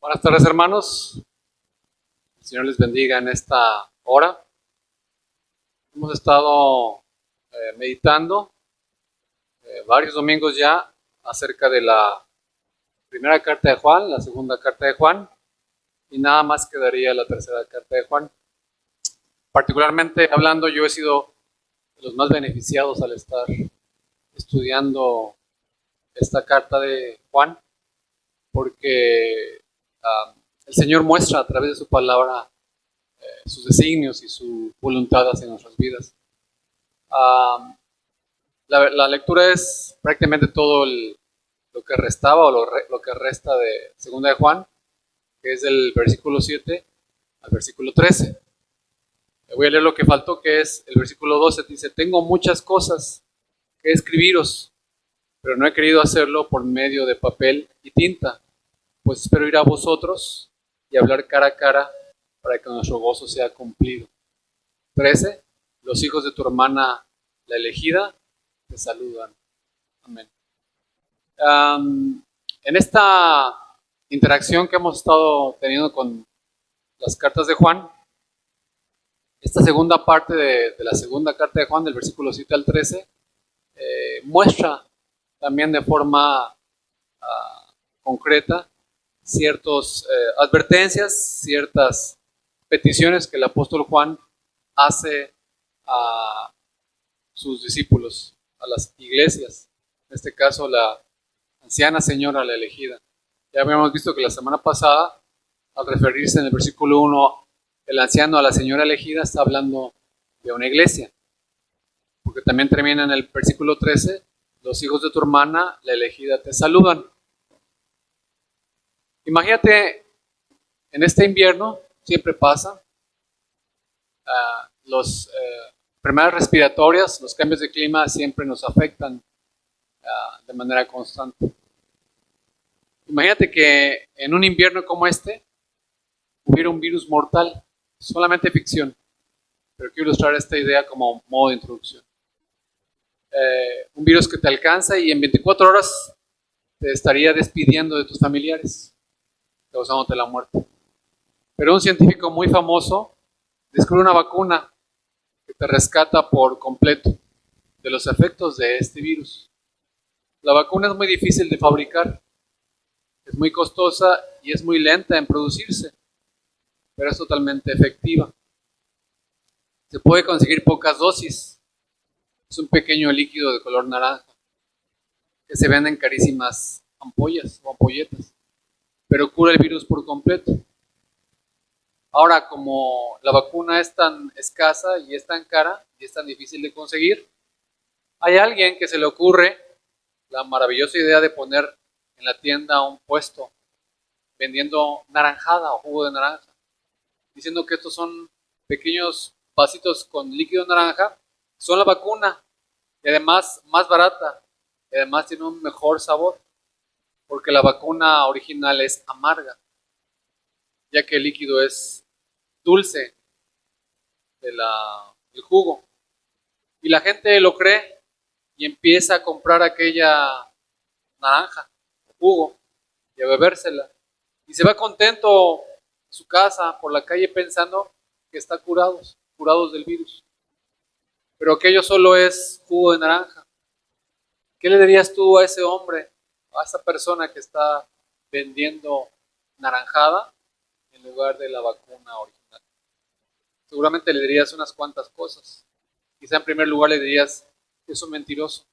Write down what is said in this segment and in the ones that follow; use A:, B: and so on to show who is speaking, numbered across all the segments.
A: Buenas tardes, hermanos. El Señor les bendiga en esta hora. Hemos estado meditando varios domingos ya acerca de la primera carta de Juan, la segunda carta de Juan, y nada más quedaría la tercera carta de Juan. Particularmente hablando, yo he sido de los más beneficiados al estar estudiando esta carta de Juan, porque el Señor muestra a través de su palabra sus designios y su voluntad hacia nuestras vidas. La lectura es prácticamente todo lo que restaba o lo que resta de segunda de Juan, que es del versículo 7 al versículo 13. Voy a leer lo que faltó, que es el versículo 12. Dice: tengo muchas cosas que escribiros, pero no he querido hacerlo por medio de papel y tinta, pues espero ir a vosotros y hablar cara a cara para que nuestro gozo sea cumplido. 13. Los hijos de tu hermana, la elegida, te saludan. Amén. En esta interacción que hemos estado teniendo con las cartas de Juan, esta segunda parte de la segunda carta de Juan, del versículo 7 al 13, muestra también de forma concreta ciertas advertencias, ciertas peticiones que el apóstol Juan hace a sus discípulos, a las iglesias, en este caso la anciana señora, la elegida. Ya habíamos visto que la semana pasada, al referirse en el versículo 1, el anciano a la señora elegida está hablando de una iglesia, porque también termina en el versículo 13, los hijos de tu hermana, la elegida, te saludan. Imagínate, en este invierno siempre pasa, los enfermedades respiratorias, los cambios de clima siempre nos afectan de manera constante. Imagínate que en un invierno como este hubiera un virus mortal, solamente ficción, pero quiero ilustrar esta idea como modo de introducción. Un virus que te alcanza y en 24 horas te estaría despidiendo de tus familiares, causándote la muerte. Pero un científico muy famoso descubre una vacuna que te rescata por completo de los efectos de este virus. La vacuna es muy difícil de fabricar, es muy costosa y es muy lenta en producirse, pero es totalmente efectiva. Se puede conseguir pocas dosis. Es un pequeño líquido de color naranja que se vende en carísimas ampollas o ampolletas, pero cura el virus por completo. Ahora, como la vacuna es tan escasa y es tan cara y es tan difícil de conseguir, hay alguien que se le ocurre la maravillosa idea de poner en la tienda un puesto vendiendo naranjada o jugo de naranja, diciendo que estos son pequeños vasitos con líquido naranja, son la vacuna y además más barata y además tiene un mejor sabor, porque la vacuna original es amarga, ya que el líquido es dulce del jugo. Y la gente lo cree y empieza a comprar aquella naranja, jugo, y a bebérsela. Y se va contento a su casa, por la calle, pensando que está curados del virus. Pero aquello solo es jugo de naranja. ¿Qué le dirías tú a ese hombre, a esa persona que está vendiendo naranjada en lugar de la vacuna original? Seguramente le dirías unas cuantas cosas. Quizá en primer lugar le dirías que es un mentiroso,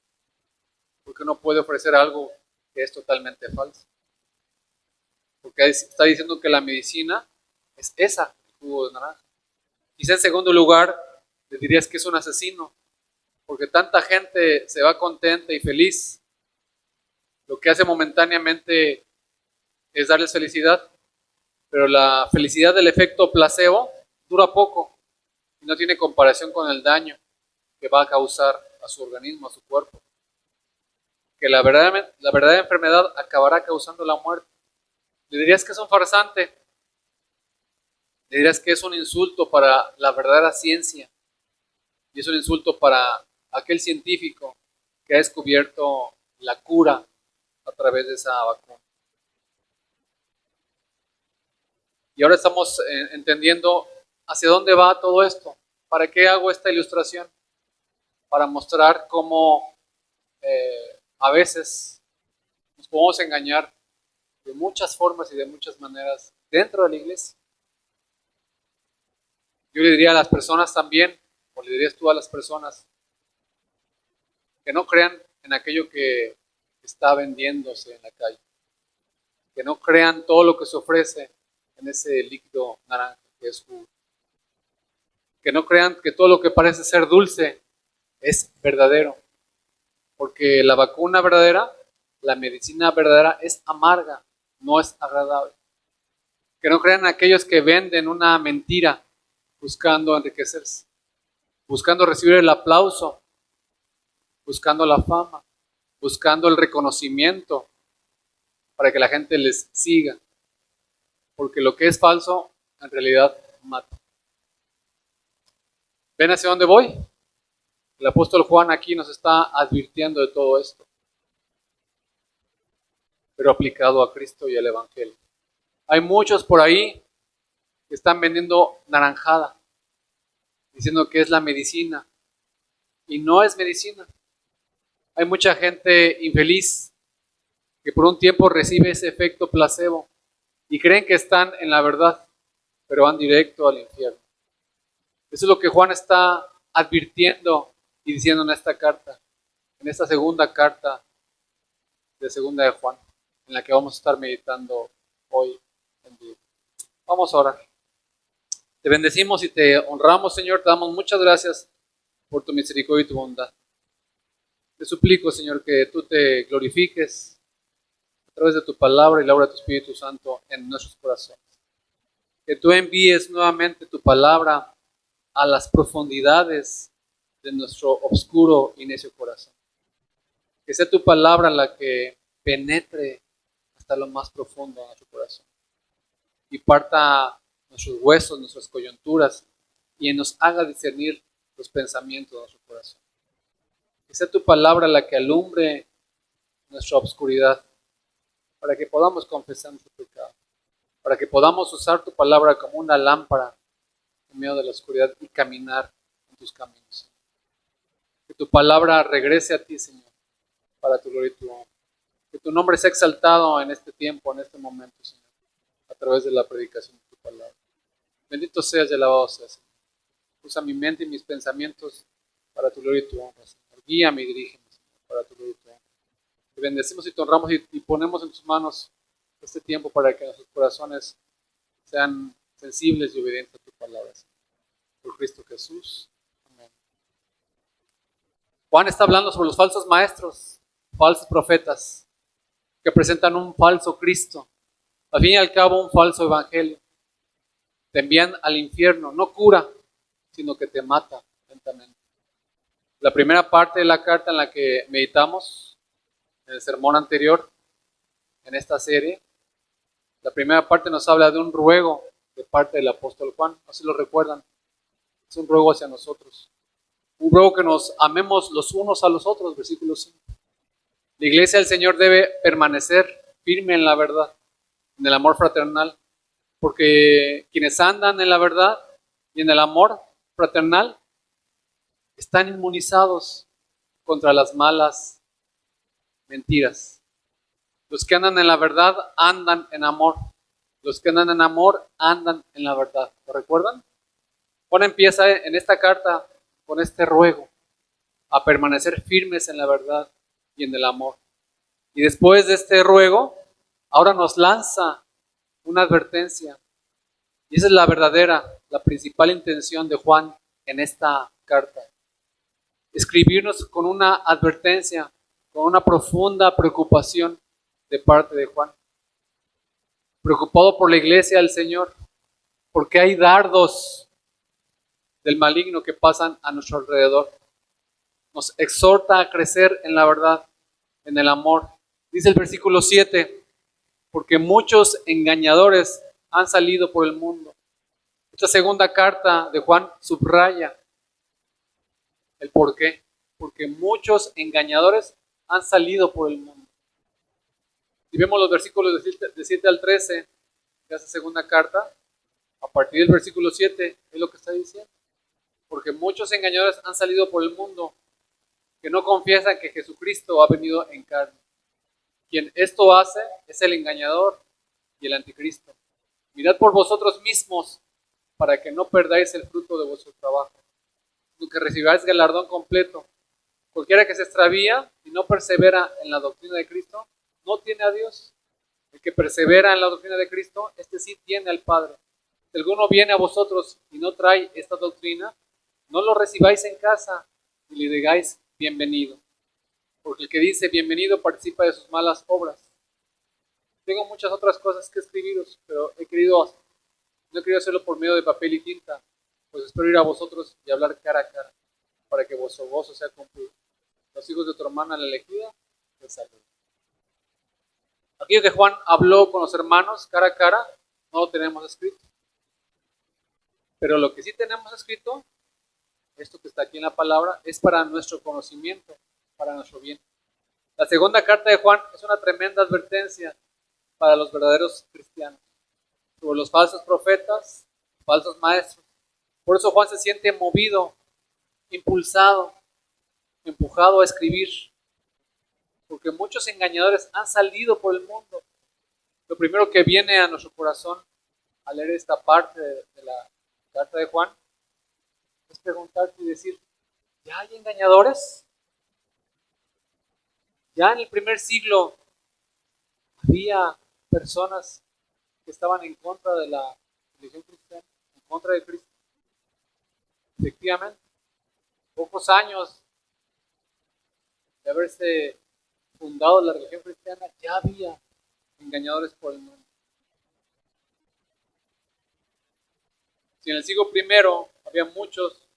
A: porque no puede ofrecer algo que es totalmente falso. Porque está diciendo que la medicina es esa, el jugo de naranja. Quizá en segundo lugar le dirías que es un asesino, porque tanta gente se va contenta y feliz. Lo que hace momentáneamente es darles felicidad, pero la felicidad del efecto placebo dura poco y no tiene comparación con el daño que va a causar a su organismo, a su cuerpo. Que la verdadera enfermedad acabará causando la muerte. Le dirías que es un farsante, le dirías que es un insulto para la verdadera ciencia y es un insulto para aquel científico que ha descubierto la cura a través de esa vacuna. Y ahora estamos entendiendo hacia dónde va todo esto. ¿Para qué hago esta ilustración? Para mostrar cómo a veces nos podemos engañar de muchas formas y de muchas maneras dentro de la iglesia. Yo le diría a las personas también, o le dirías tú a las personas, que no crean en aquello que está vendiéndose en la calle. Que no crean todo lo que se ofrece en ese líquido naranja que es jugo. Que no crean que todo lo que parece ser dulce es verdadero. Porque la vacuna verdadera, la medicina verdadera es amarga, no es agradable. Que no crean aquellos que venden una mentira buscando enriquecerse, buscando recibir el aplauso, buscando la fama, buscando el reconocimiento para que la gente les siga. Porque lo que es falso en realidad mata. ¿Ven hacia dónde voy? El apóstol Juan aquí nos está advirtiendo de todo esto, pero aplicado a Cristo y al Evangelio. Hay muchos por ahí que están vendiendo naranjada, diciendo que es la medicina, y no es medicina. Hay mucha gente infeliz que por un tiempo recibe ese efecto placebo y creen que están en la verdad, pero van directo al infierno. Eso es lo que Juan está advirtiendo y diciendo en esta carta, en esta segunda carta de segunda de Juan, en la que vamos a estar meditando hoy en día. Vamos a orar. Te bendecimos y te honramos, Señor. Te damos muchas gracias por tu misericordia y tu bondad. Te suplico, Señor, que tú te glorifiques a través de tu palabra y la obra de tu Espíritu Santo en nuestros corazones. Que tú envíes nuevamente tu palabra a las profundidades de nuestro oscuro y necio corazón. Que sea tu palabra la que penetre hasta lo más profundo de nuestro corazón y parta nuestros huesos, nuestras coyunturas y nos haga discernir los pensamientos de nuestro corazón. Que sea tu palabra la que alumbre nuestra oscuridad para que podamos confesar nuestro pecado, para que podamos usar tu palabra como una lámpara en medio de la oscuridad y caminar en tus caminos. Que tu palabra regrese a ti, Señor, para tu gloria y tu honra. Que tu nombre sea exaltado en este tiempo, en este momento, Señor, a través de la predicación de tu palabra. Bendito seas y alabado seas, Señor. Usa mi mente y mis pensamientos para tu gloria y tu honra, Señor. Guíame y dirígeme, Señor, para tu gloria y tu honra. Te bendecimos y te honramos y ponemos en tus manos este tiempo para que nuestros corazones sean sensibles y obedientes a tu palabra, Señor. Por Cristo Jesús. Amén. Juan está hablando sobre los falsos maestros, falsos profetas, que presentan un falso Cristo, al fin y al cabo un falso evangelio. Te envían al infierno, no cura, sino que te mata lentamente. La primera parte de la carta en la que meditamos, en el sermón anterior, en esta serie, la primera parte nos habla de un ruego de parte del apóstol Juan, no sé si lo recuerdan, es un ruego hacia nosotros, un ruego que nos amemos los unos a los otros, versículo 5. La iglesia del Señor debe permanecer firme en la verdad, en el amor fraternal, porque quienes andan en la verdad y en el amor fraternal están inmunizados contra las malas mentiras. Los que andan en la verdad andan en amor. Los que andan en amor andan en la verdad. ¿Lo recuerdan? Juan empieza en esta carta con este ruego a permanecer firmes en la verdad y en el amor. Y después de este ruego, ahora nos lanza una advertencia. Y esa es la verdadera, la principal intención de Juan en esta carta. Escribirnos con una advertencia, con una profunda preocupación de parte de Juan. Preocupado por la iglesia del Señor, porque hay dardos del maligno que pasan a nuestro alrededor. Nos exhorta a crecer en la verdad, en el amor. Dice el versículo 7, porque muchos engañadores han salido por el mundo. Esta segunda carta de Juan subraya el por qué. Porque muchos engañadores han salido por el mundo. Si vemos los versículos de 7 al 13 de esta segunda carta, A partir del versículo 7 es lo que está diciendo. Porque muchos engañadores han salido por el mundo que no confiesan que Jesucristo ha venido en carne. Quien esto hace es el engañador y el anticristo. Mirad por vosotros mismos para que no perdáis el fruto de vuestro trabajo, sino que recibáis galardón completo. Cualquiera que se extravía y no persevera en la doctrina de Cristo, no tiene a Dios. El que persevera en la doctrina de Cristo, este sí tiene al Padre. Si alguno viene a vosotros y no trae esta doctrina, no lo recibáis en casa y le digáis bienvenido. Porque el que dice bienvenido participa de sus malas obras. Tengo muchas otras cosas que escribiros, pero no he querido hacerlo por medio de papel y tinta, pues espero ir a vosotros y hablar cara a cara, para que vuestro gozo sea cumplido. Los hijos de tu hermana la elegida, te saludan. Aquello que Juan habló con los hermanos cara a cara, no lo tenemos escrito. Pero lo que sí tenemos escrito, esto que está aquí en la palabra, es para nuestro conocimiento, para nuestro bien. La segunda carta de Juan es una tremenda advertencia para los verdaderos cristianos, sobre los falsos profetas, falsos maestros. Por eso Juan se siente movido, impulsado, empujado a escribir, porque muchos engañadores han salido por el mundo. Lo primero que viene a nuestro corazón al leer esta parte de la carta de Juan es preguntarte y decir, ¿ya hay engañadores? ¿Ya en el primer siglo había personas que estaban en contra de la religión cristiana, en contra de Cristo? Efectivamente, pocos años de haberse fundado la religión cristiana, ya había engañadores por el mundo. Si en el siglo I había muchos,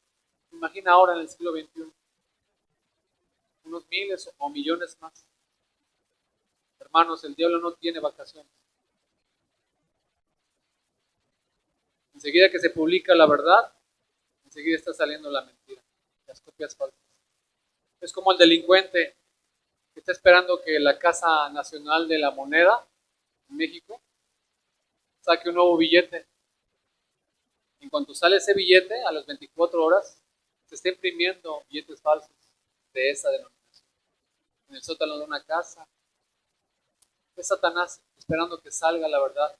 A: imagina ahora en el siglo XXI, unos miles o millones más. Hermanos, el diablo no tiene vacaciones. Enseguida que se publica la verdad, enseguida está saliendo la mentira, las copias falsas. Es como el delincuente que está esperando que la Casa Nacional de la Moneda en México saque un nuevo billete. En cuanto sale ese billete, a las 24 horas, se está imprimiendo billetes falsos de esa denominación. En el sótano de una casa, es Satanás esperando que salga la verdad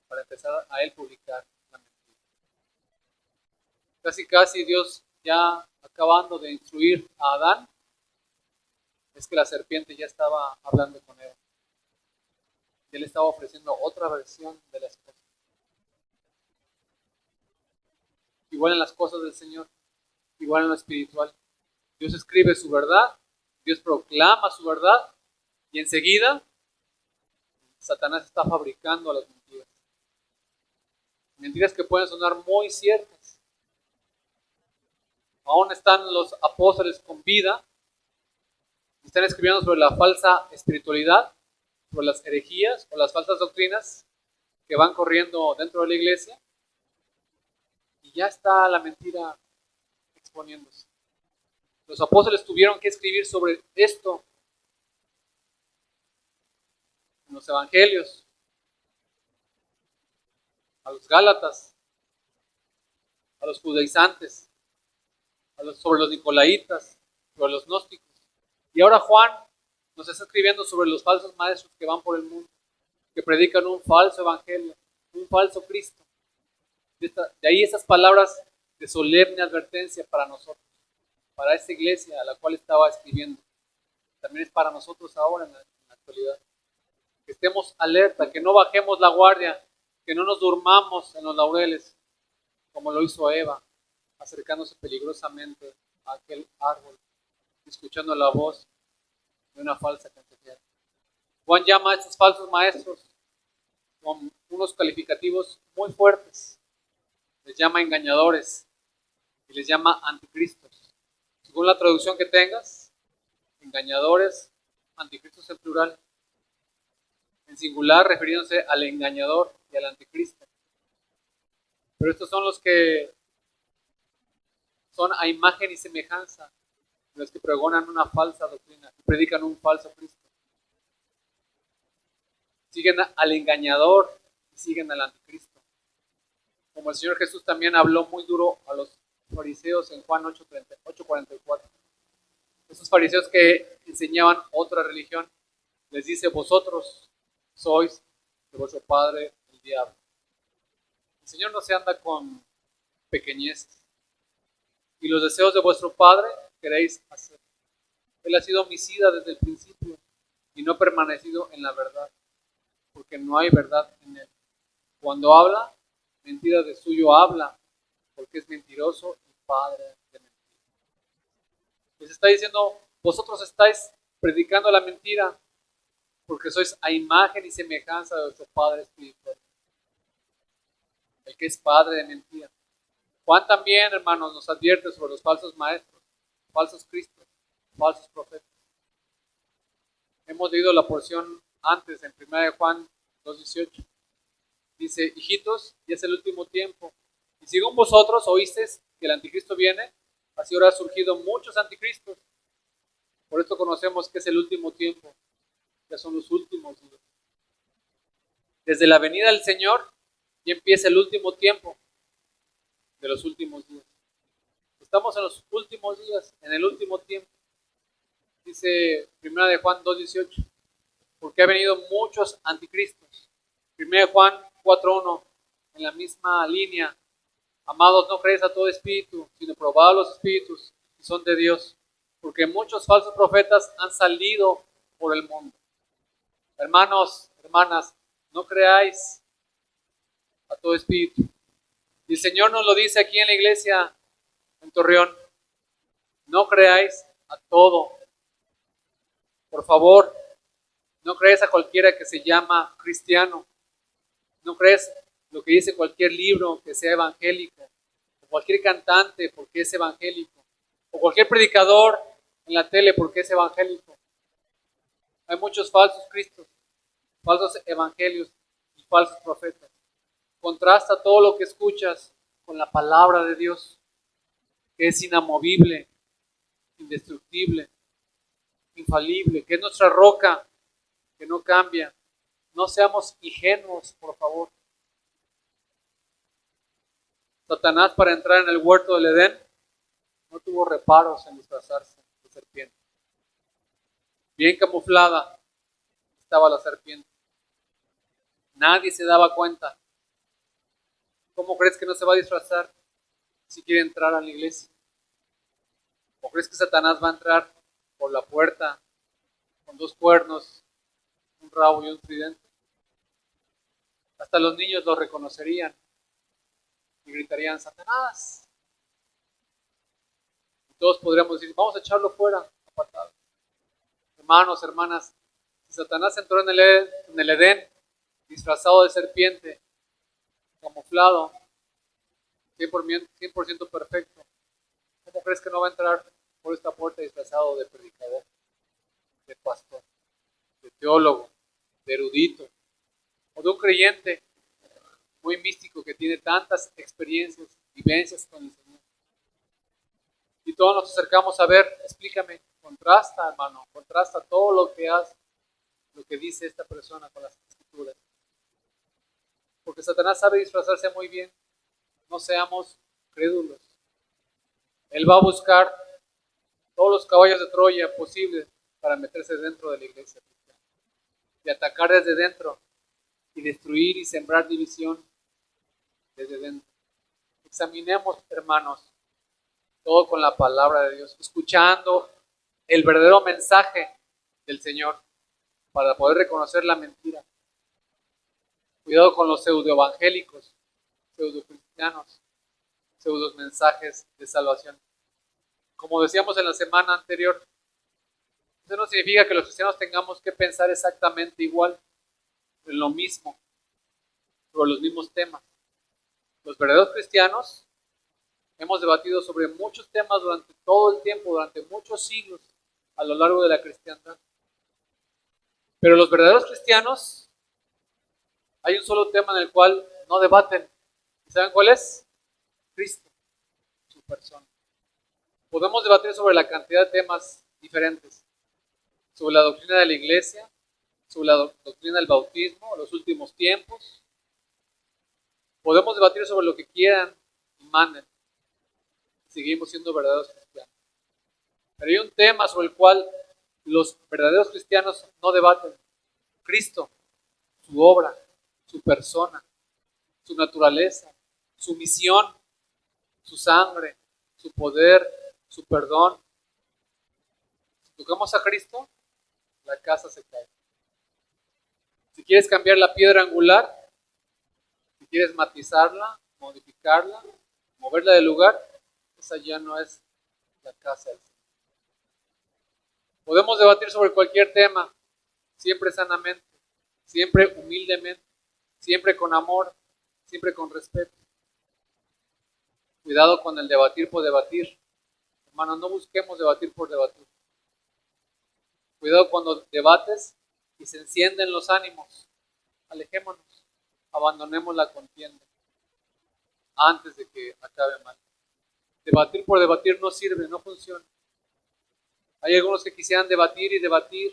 A: para empezar a él publicar la mentira. Casi Dios ya acabando de instruir a Adán, es que la serpiente ya estaba hablando con él. Y él estaba ofreciendo otra versión de las cosas. Igual en las cosas del Señor, igual en lo espiritual. Dios escribe su verdad, Dios proclama su verdad y enseguida Satanás está fabricando las mentiras. Mentiras que pueden sonar muy ciertas. Aún están los apóstoles con vida, están escribiendo sobre la falsa espiritualidad, sobre las herejías o las falsas doctrinas que van corriendo dentro de la iglesia y ya está la mentira exponiéndose. Los apóstoles tuvieron que escribir sobre esto en los evangelios, a los gálatas, a los judaizantes, sobre los nicolaitas, sobre los gnósticos. Y ahora Juan nos está escribiendo sobre los falsos maestros que van por el mundo, que predican un falso evangelio, un falso Cristo. De ahí esas palabras de solemne advertencia para nosotros, para esta iglesia a la cual estaba escribiendo. También es para nosotros ahora en la actualidad. Que estemos alerta, que no bajemos la guardia, que no nos durmamos en los laureles, como lo hizo Eva, acercándose peligrosamente a aquel árbol, escuchando la voz de una falsa consejera. Juan llama a estos falsos maestros con unos calificativos muy fuertes. Les llama engañadores y les llama anticristos. Según la traducción que tengas, engañadores, anticristos en plural. En singular, refiriéndose al engañador y al anticristo. Pero estos son los que son a imagen y semejanza de los que pregonan una falsa doctrina, que predican un falso Cristo. Siguen al engañador y siguen al anticristo. Como el Señor Jesús también habló muy duro a los fariseos en Juan 8:44. Esos fariseos que enseñaban otra religión, les dice: vosotros sois de vuestro padre el diablo. El Señor no se anda con pequeñeces. Y los deseos de vuestro padre queréis hacer. Él ha sido homicida desde el principio y no ha permanecido en la verdad, porque no hay verdad en él. Cuando habla, mentira de suyo habla, porque es mentiroso y padre de mentira. Les está diciendo: vosotros estáis predicando la mentira, porque sois a imagen y semejanza de vuestro padre espiritual, el que es padre de mentira. Juan también, hermanos, nos advierte sobre los falsos maestros, falsos cristos, falsos profetas. Hemos leído la porción antes en 1 de Juan 2:18. Dice: hijitos, ya es el último tiempo. Y según vosotros oísteis que el anticristo viene, así ahora han surgido muchos anticristos. Por esto conocemos que es el último tiempo, ya son los últimos días. Desde la venida del Señor ya empieza el último tiempo de los últimos días. Estamos en los últimos días, en el último tiempo. Dice 1 de Juan 2:18, porque ha venido muchos anticristos. 1 de Juan 4:1, en la misma línea: amados, no creéis a todo espíritu, sino probad los espíritus si son de Dios, porque muchos falsos profetas han salido por el mundo. Hermanos, hermanas, no creáis a todo espíritu. Y el Señor nos lo dice aquí en la iglesia en Torreón: no creáis a todo. Por favor, no creáis a cualquiera que se llama cristiano. No crees lo que dice cualquier libro que sea evangélico, o cualquier cantante porque es evangélico, o cualquier predicador en la tele porque es evangélico. Hay muchos falsos cristos, falsos evangelios y falsos profetas. Contrasta todo lo que escuchas con la palabra de Dios, que es inamovible, indestructible, infalible, que es nuestra roca, que no cambia. No seamos ingenuos, por favor. Satanás, para entrar en el huerto del Edén, no tuvo reparos en disfrazarse de serpiente. Bien camuflada estaba la serpiente. Nadie se daba cuenta. ¿Cómo crees que no se va a disfrazar si quiere entrar a la iglesia? ¿O crees que Satanás va a entrar por la puerta con 2 cuernos, un rabo y un tridente? Hasta los niños lo reconocerían y gritarían: ¡Satanás! Y todos podríamos decir: vamos a echarlo fuera a patadas. Hermanos, hermanas, si Satanás entró en el Edén disfrazado de serpiente, camuflado, 100% perfecto, ¿cómo crees que no va a entrar por esta puerta disfrazado de predicador, de pastor, de teólogo, de erudito, o de un creyente muy místico que tiene tantas experiencias, vivencias con el Señor? Y todos nos acercamos a ver: explícame, contrasta, hermano, contrasta todo lo que dice esta persona con las escrituras. Porque Satanás sabe disfrazarse muy bien. No seamos crédulos. Él va a buscar todos los caballos de Troya posibles para meterse dentro de la iglesia cristiana y atacar desde dentro y destruir y sembrar división desde dentro. Examinemos, hermanos, todo con la palabra de Dios, escuchando el verdadero mensaje del Señor para poder reconocer la mentira. Cuidado con los pseudoevangélicos, pseudocristianos, pseudos mensajes de salvación. Como decíamos en la semana anterior, eso no significa que los cristianos tengamos que pensar exactamente igual, en lo mismo, sobre los mismos temas. Los verdaderos cristianos hemos debatido sobre muchos temas durante todo el tiempo, durante muchos siglos, a lo largo de la cristiandad. Pero los verdaderos cristianos, hay un solo tema en el cual no debaten. ¿Y saben cuál es? Cristo, su persona. Podemos debatir sobre la cantidad de temas diferentes, sobre la doctrina de la iglesia, sobre la doctrina del bautismo, los últimos tiempos. Podemos debatir sobre lo que quieran y manden. Seguimos siendo verdaderos cristianos. Pero hay un tema sobre el cual los verdaderos cristianos no debaten. Cristo, su obra, su persona, su naturaleza, su misión, su sangre, su poder, su perdón. Si tocamos a Cristo, la casa se cae. Si quieres cambiar la piedra angular, si quieres matizarla, modificarla, moverla del lugar, esa ya no es la casa del Señor. Podemos debatir sobre cualquier tema, siempre sanamente, siempre humildemente, siempre con amor, siempre con respeto. Cuidado con el debatir por debatir. Hermanos, no busquemos debatir por debatir. Cuidado cuando debates y se encienden los ánimos. Alejémonos, abandonemos la contienda antes de que acabe mal. Debatir por debatir no sirve, no funciona. Hay algunos que quisieran debatir y debatir,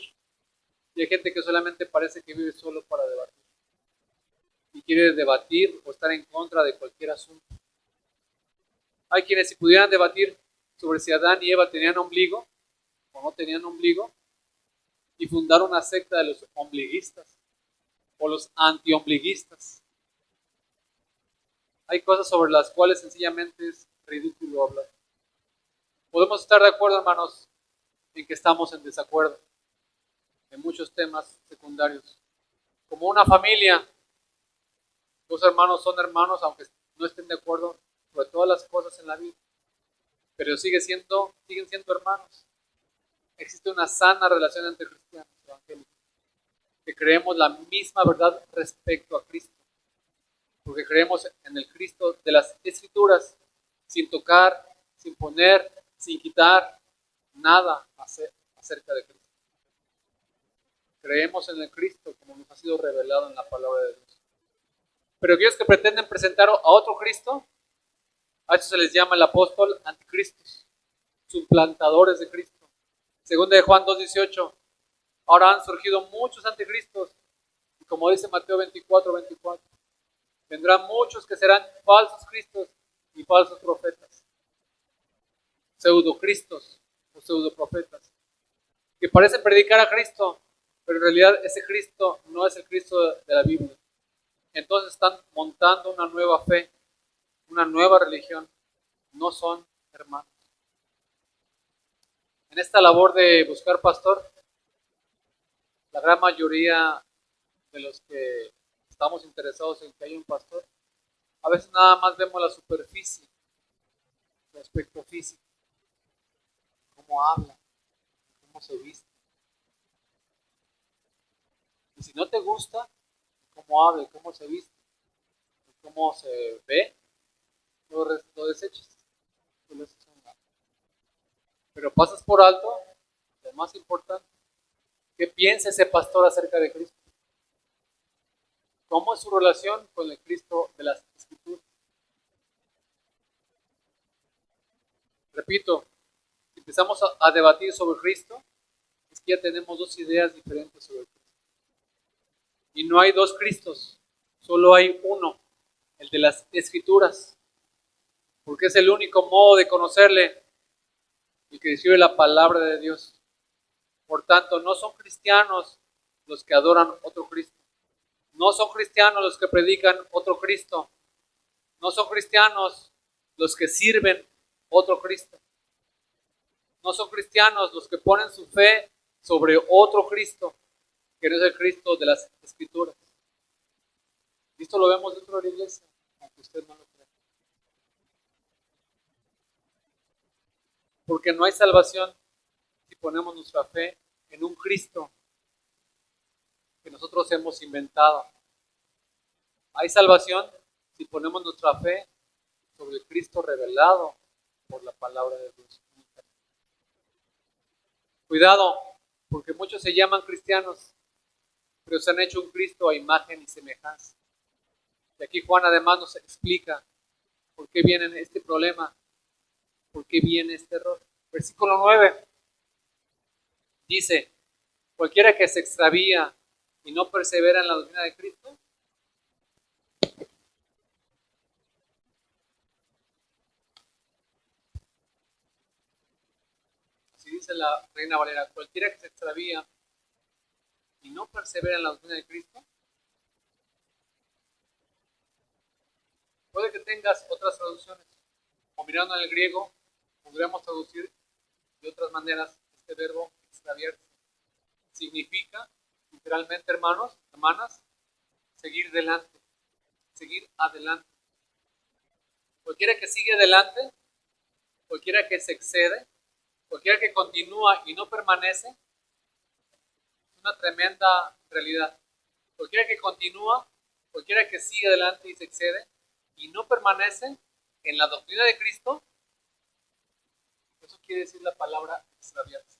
A: y hay gente que solamente parece que vive solo para debatir. Y quiere debatir o estar en contra de cualquier asunto. Hay quienes si pudieran debatir sobre si Adán y Eva tenían ombligo o no tenían ombligo, y fundar una secta de los ombliguistas o los antiombliguistas. Hay cosas sobre las cuales sencillamente es ridículo hablar. Podemos estar de acuerdo, hermanos, en que estamos en desacuerdo en muchos temas secundarios. Como una familia, dos hermanos son hermanos aunque no estén de acuerdo sobre todas las cosas en la vida, pero siguen siendo hermanos. Existe una sana relación entre cristianos evangélicos, que creemos la misma verdad respecto a Cristo, porque creemos en el Cristo de las Escrituras, sin tocar, sin poner, sin quitar nada acerca de Cristo. Creemos en el Cristo como nos ha sido revelado en la palabra de Dios. Pero aquellos que pretenden presentar a otro Cristo, a eso se les llama el apóstol anticristos, suplantadores de Cristo. Según de Juan 2:18, ahora han surgido muchos anticristos, y como dice Mateo 24:24, vendrán muchos que serán falsos cristos y falsos profetas, pseudocristos o pseudoprofetas, que parecen predicar a Cristo, pero en realidad ese Cristo no es el Cristo de la Biblia. Entonces están montando una nueva fe, una nueva religión. No son hermanos. En esta labor de buscar pastor, la gran mayoría de los que estamos interesados en que haya un pastor, a veces nada más vemos la superficie, el aspecto físico, cómo habla, cómo se viste. Y si no te gusta cómo habla, cómo se viste, cómo se ve, lo desechas. Pero pasas por alto lo más importante. ¿Qué piensa ese pastor acerca de Cristo? ¿Cómo es su relación con el Cristo de las Escrituras? Repito, si empezamos a debatir sobre Cristo, es que ya tenemos dos ideas diferentes sobre Cristo. Y no hay dos Cristos, solo hay uno, el de las Escrituras, porque es el único modo de conocerle, el que describe la palabra de Dios. Por tanto, no son cristianos los que adoran otro Cristo. No son cristianos los que predican otro Cristo. No son cristianos los que sirven otro Cristo. No son cristianos los que ponen su fe sobre otro Cristo, que no es el Cristo de las Escrituras. Esto lo vemos dentro de la iglesia, aunque usted no lo crea. Porque no hay salvación si ponemos nuestra fe en un Cristo que nosotros hemos inventado. Hay salvación si ponemos nuestra fe sobre el Cristo revelado por la palabra de Dios. Cuidado, porque muchos se llaman cristianos, pero se han hecho un Cristo a imagen y semejanza. Y aquí Juan además nos explica por qué viene este problema, por qué viene este error. Versículo 9 dice, cualquiera que se extravía y no persevera en la doctrina de Cristo, dice la Reina Valera, cualquiera que se extravía y no persevera en la doctrina de Cristo, puede que tengas otras traducciones. O mirando en el griego, podríamos traducir de otras maneras este verbo extraviarse. Significa, literalmente, hermanos, hermanas, seguir delante, seguir adelante. Cualquiera que sigue adelante, cualquiera que se excede, cualquiera que continúa y no permanece, es una tremenda realidad. Cualquiera que continúa, cualquiera que sigue adelante y se excede y no permanece en la doctrina de Cristo, eso quiere decir la palabra extraviarse.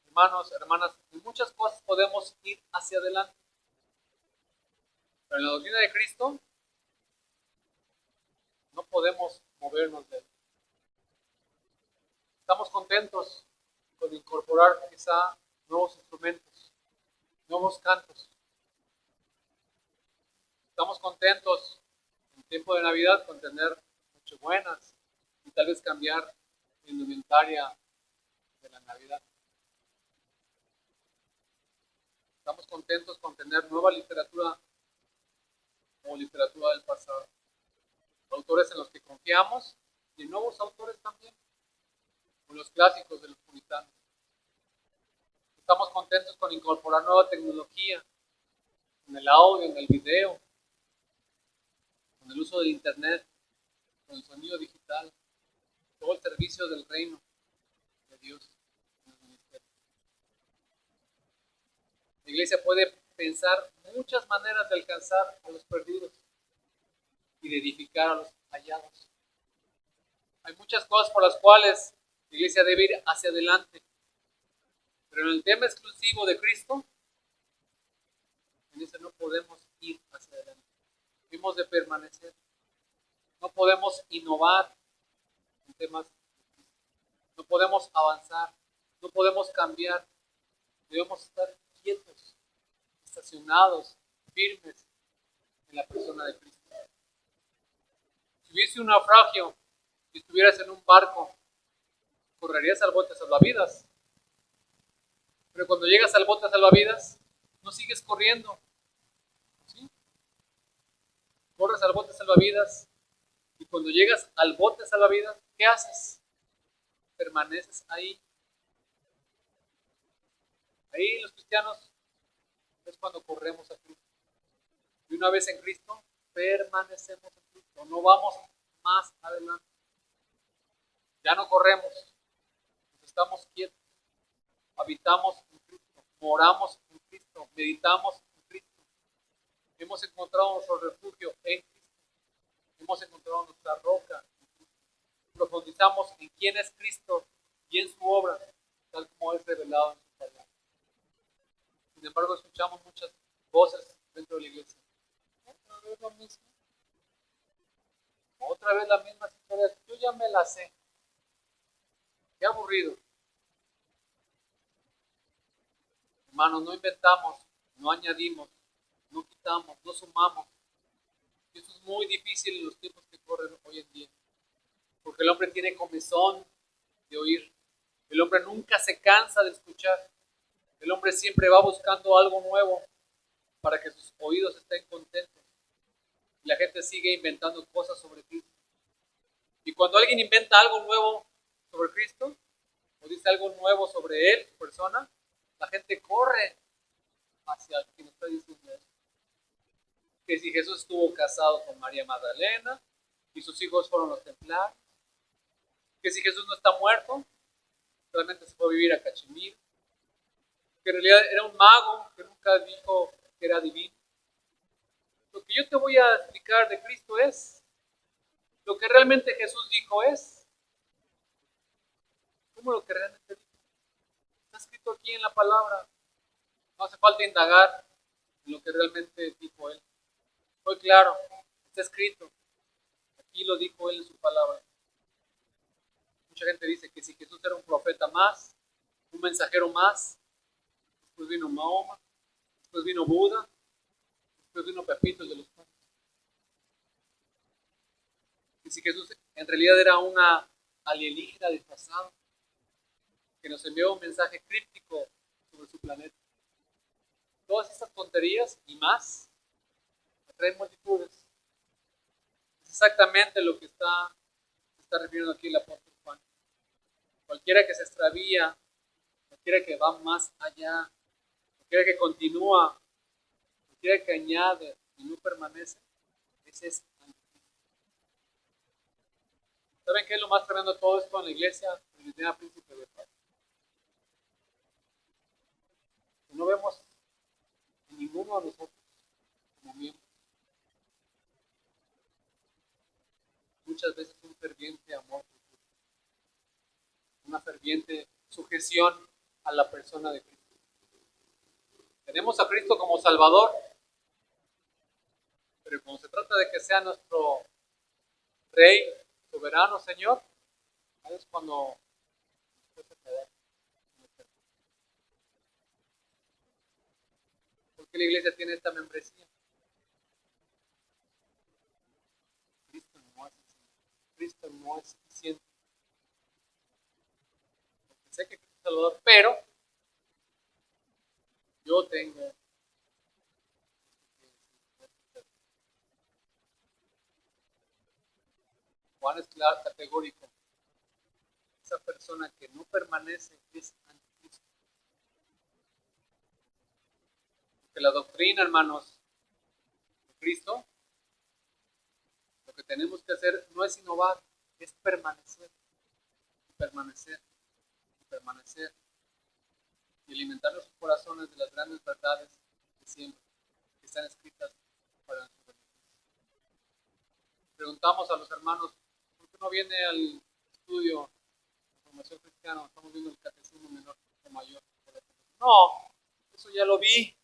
A: Hermanos, hermanas, en muchas cosas podemos ir hacia adelante, pero en la doctrina de Cristo no podemos movernos de él. Estamos contentos con incorporar quizá nuevos instrumentos, nuevos cantos. Estamos contentos en tiempo de Navidad con tener Nochebuenas y tal vez cambiar la indumentaria de la Navidad. Estamos contentos con tener nueva literatura o literatura del pasado. Autores en los que confiamos y nuevos autores también, con los clásicos de los puritanos. Estamos contentos con incorporar nueva tecnología en el audio, en el video, con el uso del internet, con el sonido digital, todo el servicio del reino de Dios en el ministerio. La iglesia puede pensar muchas maneras de alcanzar a los perdidos y de edificar a los hallados. Hay muchas cosas por las cuales la iglesia debe ir hacia adelante, pero en el tema exclusivo de Cristo, en ese no podemos ir hacia adelante. Debemos de permanecer. No podemos innovar en temas de Cristo. No podemos avanzar. No podemos cambiar. Debemos estar quietos, estacionados, firmes en la persona de Cristo. Si hubiese un naufragio y estuvieras en un barco, correrías al bote salvavidas. Pero cuando llegas al bote salvavidas, no sigues corriendo. ¿Sí? Corres al bote salvavidas y cuando llegas al bote salvavidas, ¿qué haces? Permaneces ahí. Ahí los cristianos es cuando corremos a Cristo. Y una vez en Cristo, permanecemos en Cristo. No vamos más adelante. Ya no corremos. Estamos quietos. Habitamos en Cristo. Moramos en Cristo. Meditamos en Cristo. Hemos encontrado nuestro refugio en Cristo. Hemos encontrado nuestra roca en Cristo. Profundizamos en quién es Cristo y en su obra, tal como es revelado en su palabra. Sin embargo, escuchamos muchas voces dentro de la iglesia. Otra vez lo mismo. Otra vez la misma historia. Yo ya me la sé. Qué aburrido. Hermanos, no inventamos, no añadimos, no quitamos, no sumamos. Y eso es muy difícil en los tiempos que corren hoy en día. Porque el hombre tiene comezón de oír. El hombre nunca se cansa de escuchar. El hombre siempre va buscando algo nuevo para que sus oídos estén contentos. Y la gente sigue inventando cosas sobre Cristo. Y cuando alguien inventa algo nuevo sobre Cristo, o dice algo nuevo sobre él, su persona, la gente corre hacia quien está diciendo eso. Que si Jesús estuvo casado con María Magdalena y sus hijos fueron los templarios, que si Jesús no está muerto, realmente se fue a vivir a Cachemira, que en realidad era un mago que nunca dijo que era divino. Lo que yo te voy a explicar de Cristo es lo que realmente Jesús dijo es como lo que realmente dijo. Está escrito aquí en la palabra. No hace falta indagar en lo que realmente dijo él. Muy claro, está escrito. Aquí lo dijo él en su palabra. Mucha gente dice que si Jesús era un profeta más, un mensajero más, después vino Mahoma, después vino Buda, después vino Pepito de los Cuentos. Que si Jesús en realidad era una alienígena disfrazado, que nos envió un mensaje críptico sobre su planeta. Todas estas tonterías y más atraen multitudes. Es exactamente lo que se está refiriendo aquí el apóstol Juan. Cualquiera que se extravía, cualquiera que va más allá, cualquiera que continúa, cualquiera que añade y no permanece, ese es anticristo. ¿Saben qué es lo más tremendo de todo esto en la iglesia? En la iglesia Príncipe de Paz. No vemos en ninguno de nosotros como miembros. Muchas veces un ferviente amor, una ferviente sujeción a la persona de Cristo. Tenemos a Cristo como Salvador, pero cuando se trata de que sea nuestro Rey, soberano, Señor, es cuando usted se queda. ¿Por qué la iglesia tiene esta membresía? Cristo no es suficiente. Porque sé que Cristo es Salvador, pero yo tengo. Juan es claro, categórico. Esa persona que no permanece es anticristo. Porque la doctrina, hermanos, de Cristo, lo que tenemos que hacer no es innovar, es permanecer, y permanecer, y permanecer, y alimentar nuestros corazones de las grandes verdades que siempre que están escritas para nuestro beneficio. Preguntamos a los hermanos, ¿por qué no viene al estudio de formación cristiana? Estamos viendo el catecismo menor o mayor. No, eso ya lo vi,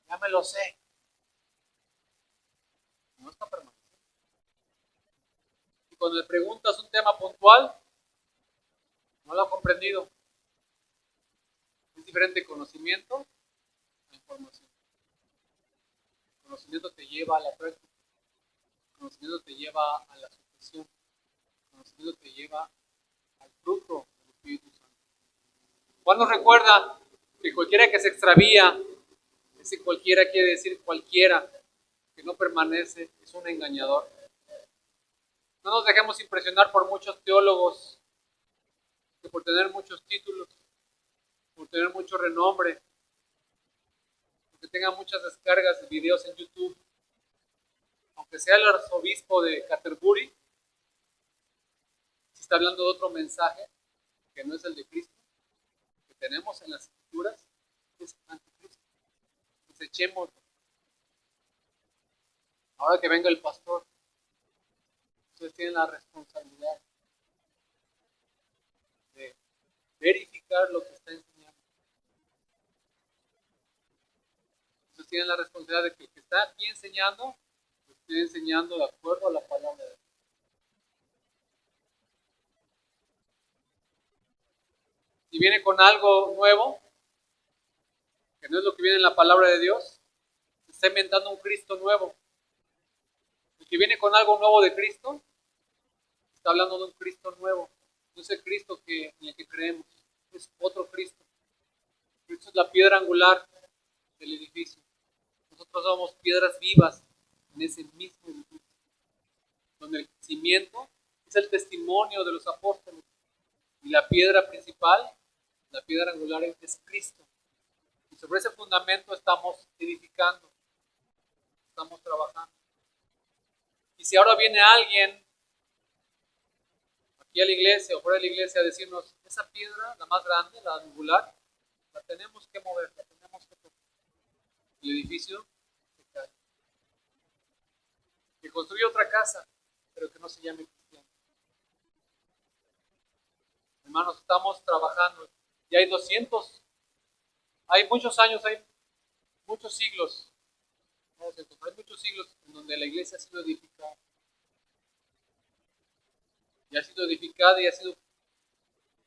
A: ya me lo sé. No está permaneciendo. Y cuando le preguntas un tema puntual, no lo ha comprendido. Es diferente conocimiento a información. El conocimiento te lleva a la práctica. El conocimiento te lleva a la sujeción. El conocimiento te lleva al fruto del Espíritu Santo. Juan nos recuerda que cualquiera que se extravía, ese cualquiera quiere decir cualquiera que no permanece, es un engañador. No nos dejemos impresionar por muchos teólogos que por tener muchos títulos, por tener mucho renombre, porque tengan muchas descargas de videos en YouTube, aunque sea el arzobispo de Canterbury, si está hablando de otro mensaje que no es el de Cristo, que tenemos en las escrituras, es anticristo. Desechémoslo. Ahora que venga el pastor, ustedes tienen la responsabilidad de verificar lo que está enseñando. Ustedes tienen la responsabilidad de que el que está aquí enseñando, lo esté enseñando de acuerdo a la palabra de Dios. Si viene con algo nuevo, que no es lo que viene en la palabra de Dios, se está inventando un Cristo nuevo. El que viene con algo nuevo de Cristo, está hablando de un Cristo nuevo. No es el Cristo en el que creemos, es otro Cristo. Cristo es la piedra angular del edificio. Nosotros somos piedras vivas en ese mismo edificio, donde el cimiento es el testimonio de los apóstoles. Y la piedra principal, la piedra angular, es Cristo. Y sobre ese fundamento estamos edificando, estamos trabajando. Y si ahora viene alguien aquí a la iglesia o fuera de la iglesia a decirnos, esa piedra, la más grande, la angular, la tenemos que mover, la tenemos que tocar. El edificio se cae. Que construya otra casa, pero que no se llame cristiano. Hermanos, estamos trabajando. Y hay hay muchos años, hay muchos siglos, hay muchos siglos en donde la iglesia ha sido edificada. Y ha sido edificada y ha sido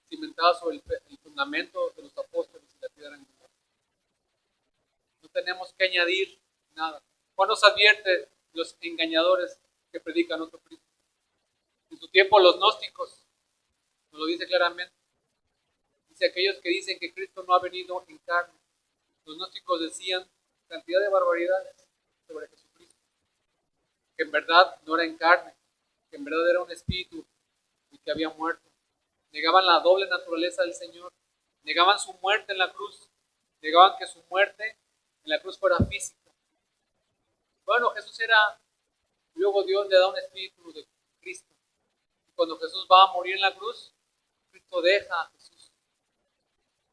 A: cimentada sobre el fundamento de los apóstoles y la piedra angular. No tenemos que añadir nada. Juan nos advierte los engañadores que predican otro Cristo. En su tiempo los gnósticos nos lo dice claramente. Dice aquellos que dicen que Cristo no ha venido en carne. Los gnósticos decían cantidad de barbaridades sobre Jesucristo, que en verdad no era en carne, que en verdad era un espíritu y que había muerto. Negaban la doble naturaleza del Señor, negaban su muerte en la cruz, negaban que su muerte en la cruz fuera física. Bueno, Jesús era, luego Dios le da un espíritu de Cristo. Y cuando Jesús va a morir en la cruz, Cristo deja a Jesús.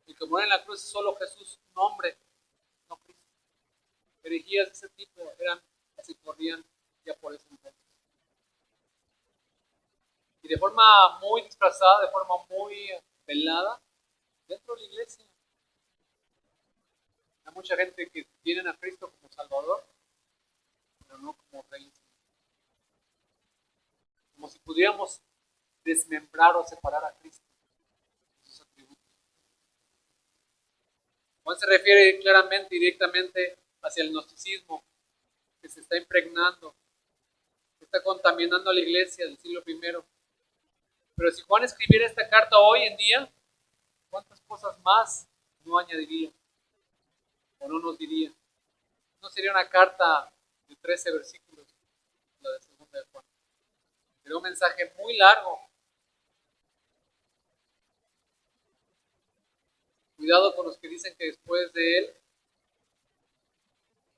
A: El que muere en la cruz es solo Jesús, un hombre, no Cristo. Herejías de ese tipo eran las que corrían ya por ese entonces. Y de forma muy disfrazada, de forma muy velada, dentro de la iglesia, hay mucha gente que tienen a Cristo como Salvador, pero no como Rey. Como si pudiéramos desmembrar o separar a Cristo de sus atributos. Juan se refiere claramente y directamente hacia el gnosticismo que se está impregnando, que está contaminando a la iglesia del siglo I. Pero si Juan escribiera esta carta hoy en día, ¿cuántas cosas más no añadiría? ¿O no nos diría? No sería una carta de 13 versículos, la de segunda de Juan. Sería un mensaje muy largo. Cuidado con los que dicen que después de él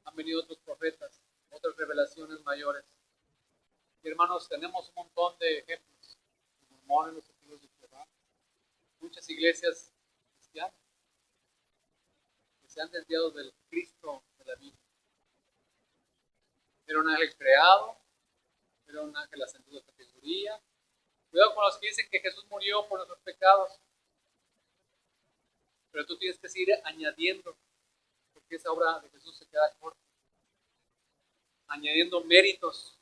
A: han venido otros profetas, otras revelaciones mayores. Y hermanos, tenemos un montón de ejemplos. Los mormones, los testigos de Jehová, muchas iglesias cristianas que se han desviado del Cristo de la Biblia. Era un ángel creado, era un ángel ascendido de categoría. Cuidado con los que dicen que Jesús murió por nuestros pecados. Pero tú tienes que seguir añadiendo, porque esa obra de Jesús se queda corta. Añadiendo méritos,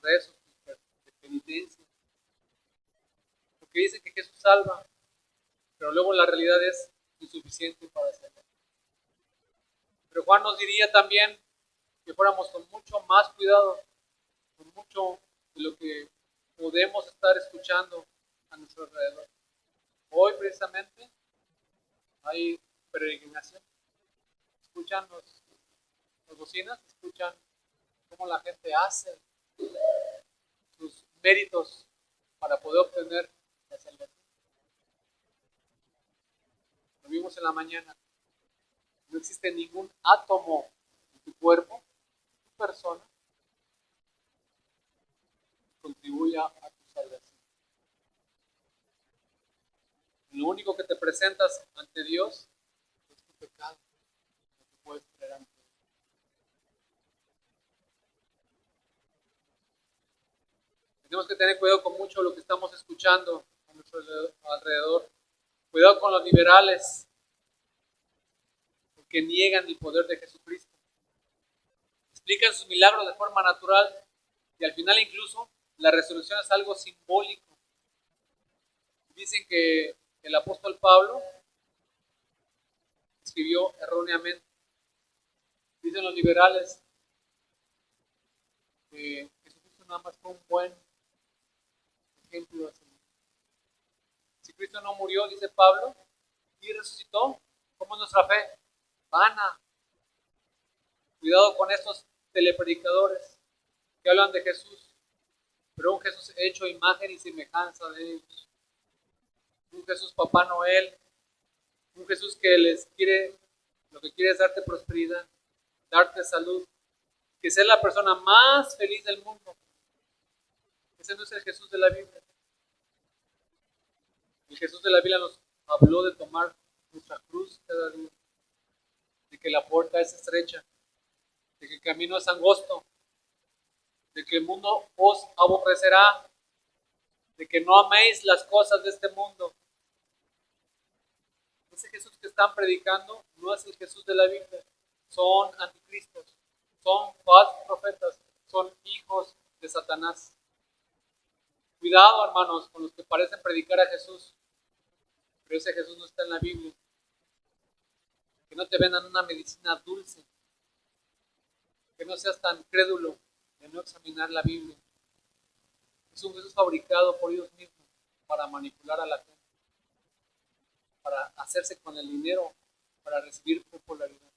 A: rezos, de penitencia. Porque dicen que Jesús salva, pero luego la realidad es insuficiente para hacerlo. Pero Juan nos diría también que fuéramos con mucho más cuidado, con mucho de lo que podemos estar escuchando a nuestro alrededor. Hoy precisamente hay peregrinación. Escuchan los bocinas, escuchan cómo la gente hace sus méritos para poder obtener la salvación. Lo vimos en la mañana. No existe ningún átomo en tu cuerpo, en tu persona, que contribuya a tu salvación. Lo único que te presentas ante Dios es tu pecado. No te puedes traer ante Él. Tenemos que tener cuidado con mucho lo que estamos escuchando a nuestro alrededor. Cuidado con los liberales, porque niegan el poder de Jesucristo. Explican sus milagros de forma natural y al final incluso la resurrección es algo simbólico. Dicen que el apóstol Pablo escribió erróneamente. Dicen los liberales que Jesucristo nada más fue un buen ejemplo. Si Cristo no murió, dice Pablo, y resucitó, ¿cómo es nuestra fe? Vana. Cuidado con estos telepredicadores que hablan de Jesús, pero un Jesús hecho imagen y semejanza de ellos. Un Jesús Papá Noel, un Jesús que les quiere, lo que quiere es darte prosperidad, darte salud, que seas la persona más feliz del mundo. Ese no es el Jesús de la Biblia. El Jesús de la Biblia nos habló de tomar nuestra cruz cada día, de que la puerta es estrecha, de que el camino es angosto, de que el mundo os aborrecerá, de que no améis las cosas de este mundo. Ese Jesús que están predicando no es el Jesús de la Biblia. Son anticristos, son falsos profetas, son hijos de Satanás. Cuidado, hermanos, con los que parecen predicar a Jesús, pero ese Jesús no está en la Biblia. Que no te vendan una medicina dulce, que no seas tan crédulo de no examinar la Biblia. Es un Jesús fabricado por ellos mismos para manipular a la gente. para hacerse con el dinero, para recibir popularidad.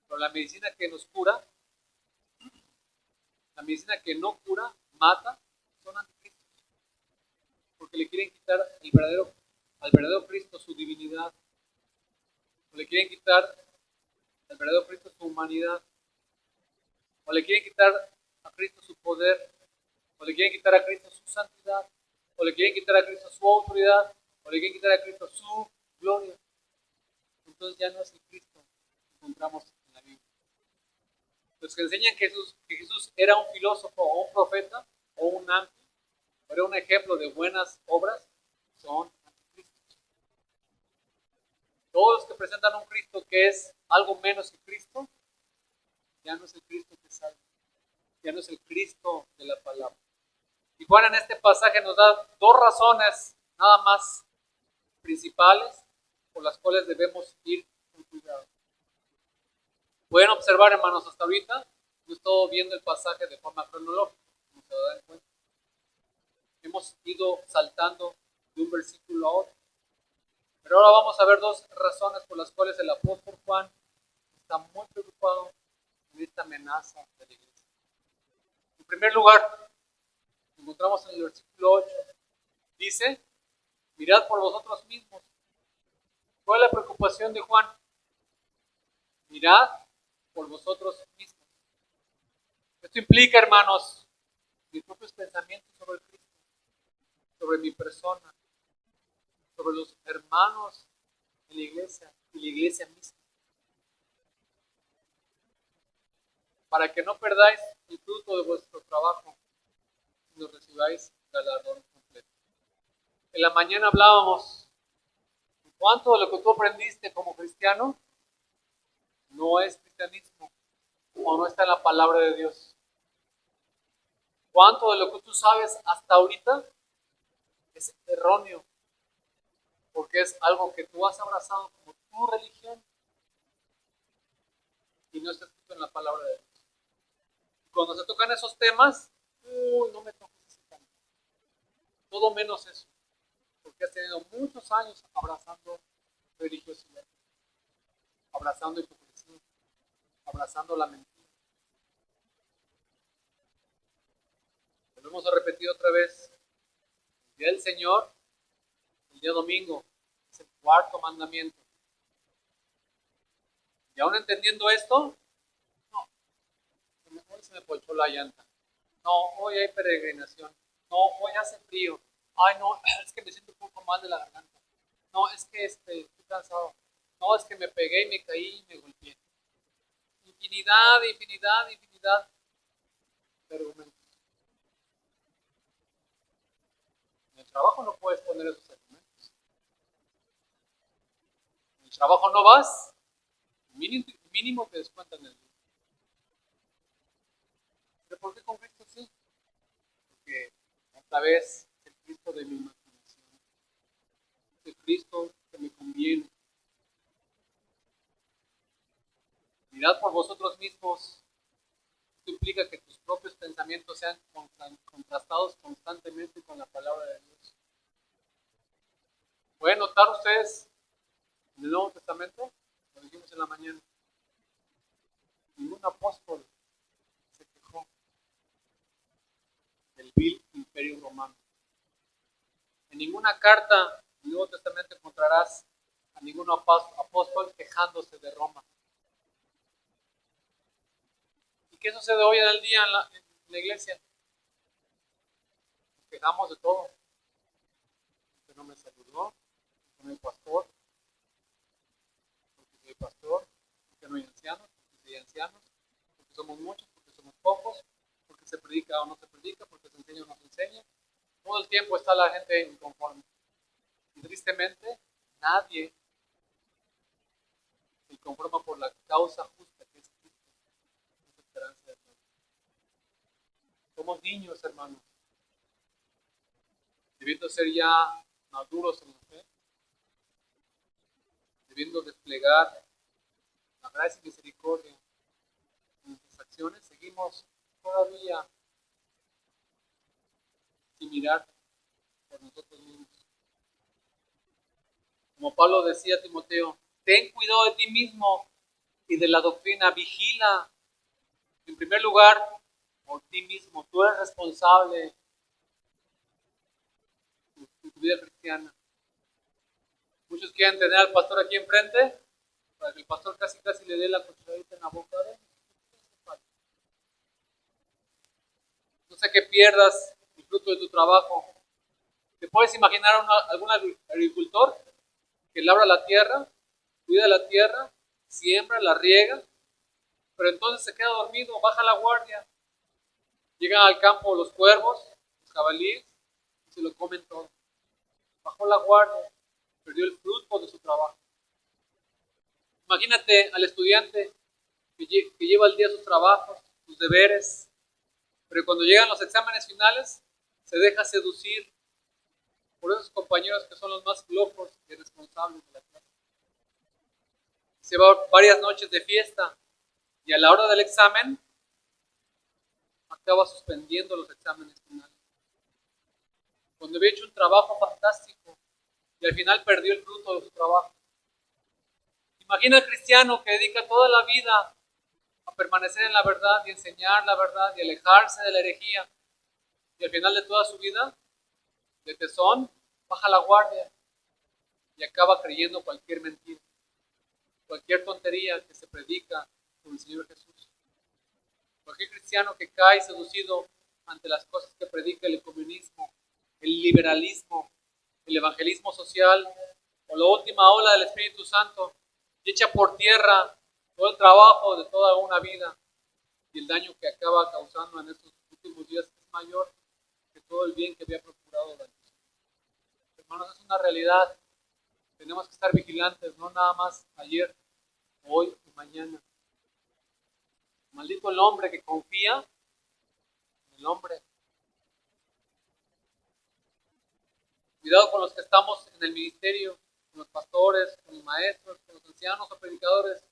A: Pero la medicina que nos cura, la medicina que no cura, mata, son anticristos. Porque le quieren quitar al verdadero Cristo su divinidad. O le quieren quitar al verdadero Cristo su humanidad. O le quieren quitar a Cristo su poder. O le quieren quitar a Cristo su santidad. O le quieren quitar a Cristo su autoridad. O le quieren quitar a Cristo su gloria. Entonces ya no es el Cristo que encontramos en la Biblia. Los que enseñan que Jesús era un filósofo o un profeta o un ángel, o era un ejemplo de buenas obras, son anticristos. Todos los que presentan a un Cristo que es algo menos que Cristo, ya no es el Cristo que salva, ya no es el Cristo de la palabra. Y Juan en este pasaje nos da dos razones nada más principales por las cuales debemos ir con cuidado. Pueden observar, hermanos, hasta ahorita no estoy viendo el pasaje de forma cronológica, como se dan cuenta. Hemos ido saltando de un versículo a otro. Pero ahora vamos a ver dos razones por las cuales el apóstol Juan está muy preocupado en esta amenaza de la iglesia. En primer lugar, encontramos en el versículo 8, dice, mirad por vosotros mismos. ¿Cuál es la preocupación de Juan? Mirad por vosotros mismos. Esto implica, hermanos, mis propios pensamientos sobre Cristo, sobre mi persona, sobre los hermanos en la iglesia y la iglesia misma. Para que no perdáis el fruto de vuestro trabajo y no recibáis galardón completo. En la mañana hablábamos, ¿cuánto de lo que tú aprendiste como cristiano no es cristianismo o no está en la palabra de Dios? ¿Cuánto de lo que tú sabes hasta ahorita es erróneo? Porque es algo que tú has abrazado como tu religión y no está escrito en la palabra de Dios. Y cuando se tocan esos temas, no me toques ese tema. Todo menos eso. Porque has tenido muchos años abrazando religiosidad, abrazando hipocresía, abrazando la mentira. Volvemos a repetir otra vez. El día del Señor, el día domingo, es el cuarto mandamiento. Y aún entendiendo esto, no, hoy se me ponchó la llanta. No, hoy hay peregrinación. No, hoy hace frío. Ay, no, es que me siento un poco mal de la garganta. No, es que estoy cansado. No, es que me pegué y me caí y me golpeé. Infinidad de argumentos. En el trabajo no puedes poner esos argumentos. En el trabajo no vas, mínimo te descuentan el día. ¿Pero por qué con Cristo sí? Porque otra vez es el Cristo de mi imaginación. Es el Cristo que me conviene. Mirad por vosotros mismos. Esto implica que tus propios pensamientos sean contrastados constantemente con la palabra de Dios. ¿Pueden notar ustedes en el Nuevo Testamento? Lo dijimos en la mañana. Ningún apóstol se quejó del vil imperio romano. En ninguna carta del Nuevo Testamento encontrarás a ningún apóstol quejándose de Roma. ¿Y qué sucede hoy en el día en la iglesia? Nos quejamos de todo. Porque no me saludó, porque no hay pastor, porque soy pastor, porque no hay ancianos, porque soy ancianos, porque somos muchos, porque somos pocos, porque se predica o no se predica, porque se enseña o no se enseña. Todo el tiempo está la gente inconforme. Y tristemente, nadie se conforma por la causa justa que es Cristo, es esperanza de Dios. Somos niños, hermanos, debiendo ser ya maduros en la fe, debiendo desplegar la gracia y misericordia en nuestras acciones, seguimos todavía sin mirar por nosotros mismos. Como Pablo decía a Timoteo, ten cuidado de ti mismo y de la doctrina, vigila. En primer lugar, por ti mismo, tú eres responsable de tu vida cristiana. Muchos quieren tener al pastor aquí enfrente para que el pastor casi le dé la cucharadita en la boca. No sé que pierdas el fruto de tu trabajo. ¿Te puedes imaginar algún agricultor que labra la tierra, cuida la tierra, siembra, la riega, pero entonces se queda dormido, baja la guardia? Llegan al campo los cuervos, los jabalíes, y se lo comen todo. Bajó la guardia, perdió el fruto de su trabajo. Imagínate al estudiante que lleva al día sus trabajos, sus deberes, pero cuando llegan los exámenes finales se deja seducir por esos compañeros que son los más flojos y responsables de la clase. Se va varias noches de fiesta y a la hora del examen acaba suspendiendo los exámenes finales. Cuando había hecho un trabajo fantástico y al final perdió el fruto de su trabajo. Imagina al cristiano que dedica toda la vida a permanecer en la verdad y enseñar la verdad y alejarse de la herejía, y al final de toda su vida, de tesón, baja la guardia y acaba creyendo cualquier mentira, cualquier tontería que se predica por el Señor Jesús. Cualquier cristiano que cae seducido ante las cosas que predica el comunismo, el liberalismo, el evangelismo social o la última ola del Espíritu Santo, y echa por tierra todo el trabajo de toda una vida, y el daño que acaba causando en estos últimos días es mayor que todo el bien que había procurado durante. Hermanos, es una realidad. Tenemos que estar vigilantes, no nada más ayer, hoy y mañana. Maldito el hombre que confía en el hombre. Cuidado con los que estamos en el ministerio, con los pastores, con los maestros, con los ancianos o predicadores.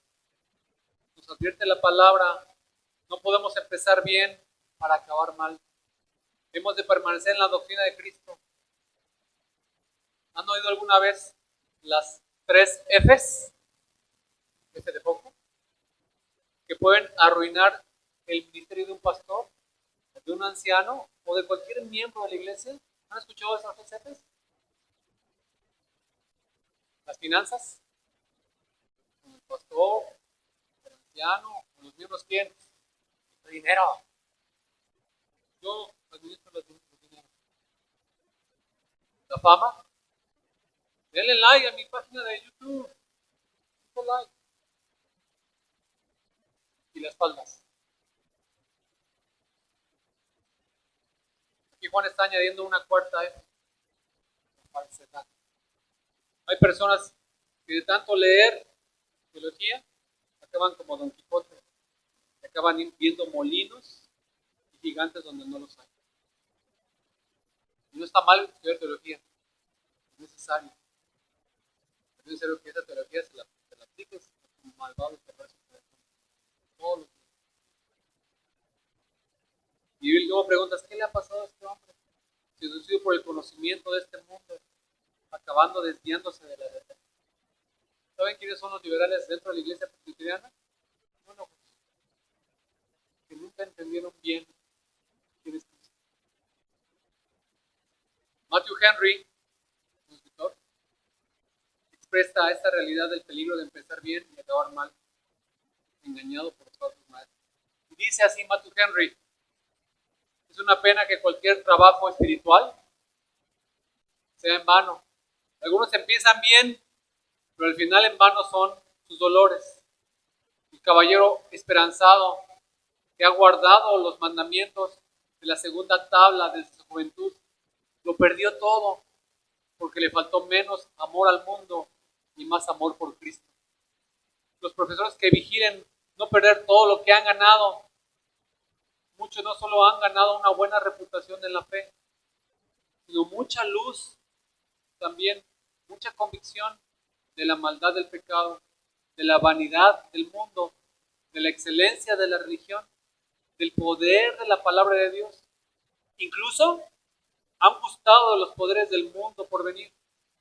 A: Nos advierte la palabra, no podemos empezar bien para acabar mal. Hemos de permanecer en la doctrina de Cristo. ¿Han oído alguna vez las 3 Fs? F de foco. Que pueden arruinar el ministerio de un pastor, de un anciano o de cualquier miembro de la iglesia. ¿Han escuchado esas 3 Fs? Las finanzas, con el pastor, el anciano, con los miembros, ¿quién? El dinero. Yo administro los dinero. La fama. Denle like a mi página de YouTube. Like. Y las palmas. Aquí Juan está añadiendo una cuarta F. Falsedad. Hay personas que de tanto leer teología acaban como Don Quijote, acaban viendo molinos y gigantes donde no los hay. Y no está mal estudiar teología, es necesario. Es necesario que esa teología se la apliques como malvado y perverso. Todos los días. Y luego preguntas, ¿qué le ha pasado a este hombre? Seducido por el conocimiento de este mundo, acabando desviándose de la verdad. ¿Saben quiénes son los liberales dentro de la iglesia presbiteriana? Bueno, que nunca entendieron bien quién es Cristo. Matthew Henry, un escritor, expresa esta realidad del peligro de empezar bien y acabar mal, engañado por los falsos maestros. Y dice así Matthew Henry: es una pena que cualquier trabajo espiritual sea en vano. Algunos empiezan bien, pero al final en vano son sus dolores. El caballero esperanzado que ha guardado los mandamientos de la segunda tabla desde su juventud, lo perdió todo porque le faltó menos amor al mundo y más amor por Cristo. Los profesores que vigilen no perder todo lo que han ganado. Muchos no solo han ganado una buena reputación en la fe, sino mucha luz también, mucha convicción de la maldad del pecado, de la vanidad del mundo, de la excelencia de la religión, del poder de la palabra de Dios. Incluso han gustado de los poderes del mundo por venir,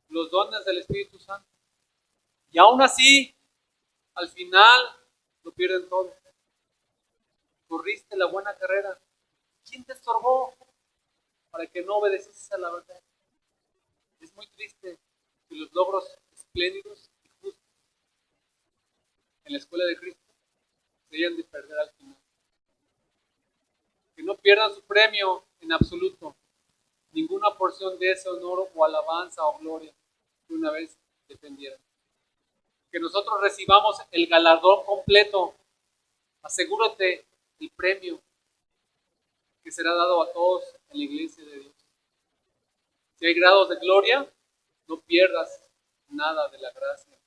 A: los dones del Espíritu Santo. Y aún así, al final, lo pierden todo. Corriste la buena carrera. ¿Quién te estorbó para que no obedecieses a la verdad? Es muy triste que los logros espléndidos y justos en la escuela de Cristo se hayan de perder al final. Que no pierdan su premio en absoluto, ninguna porción de ese honor o alabanza o gloria que una vez defendieron. Que nosotros recibamos el galardón completo. Asegúrate el premio que será dado a todos en la iglesia de Dios. Si hay grados de gloria, no pierdas nada de la gracia,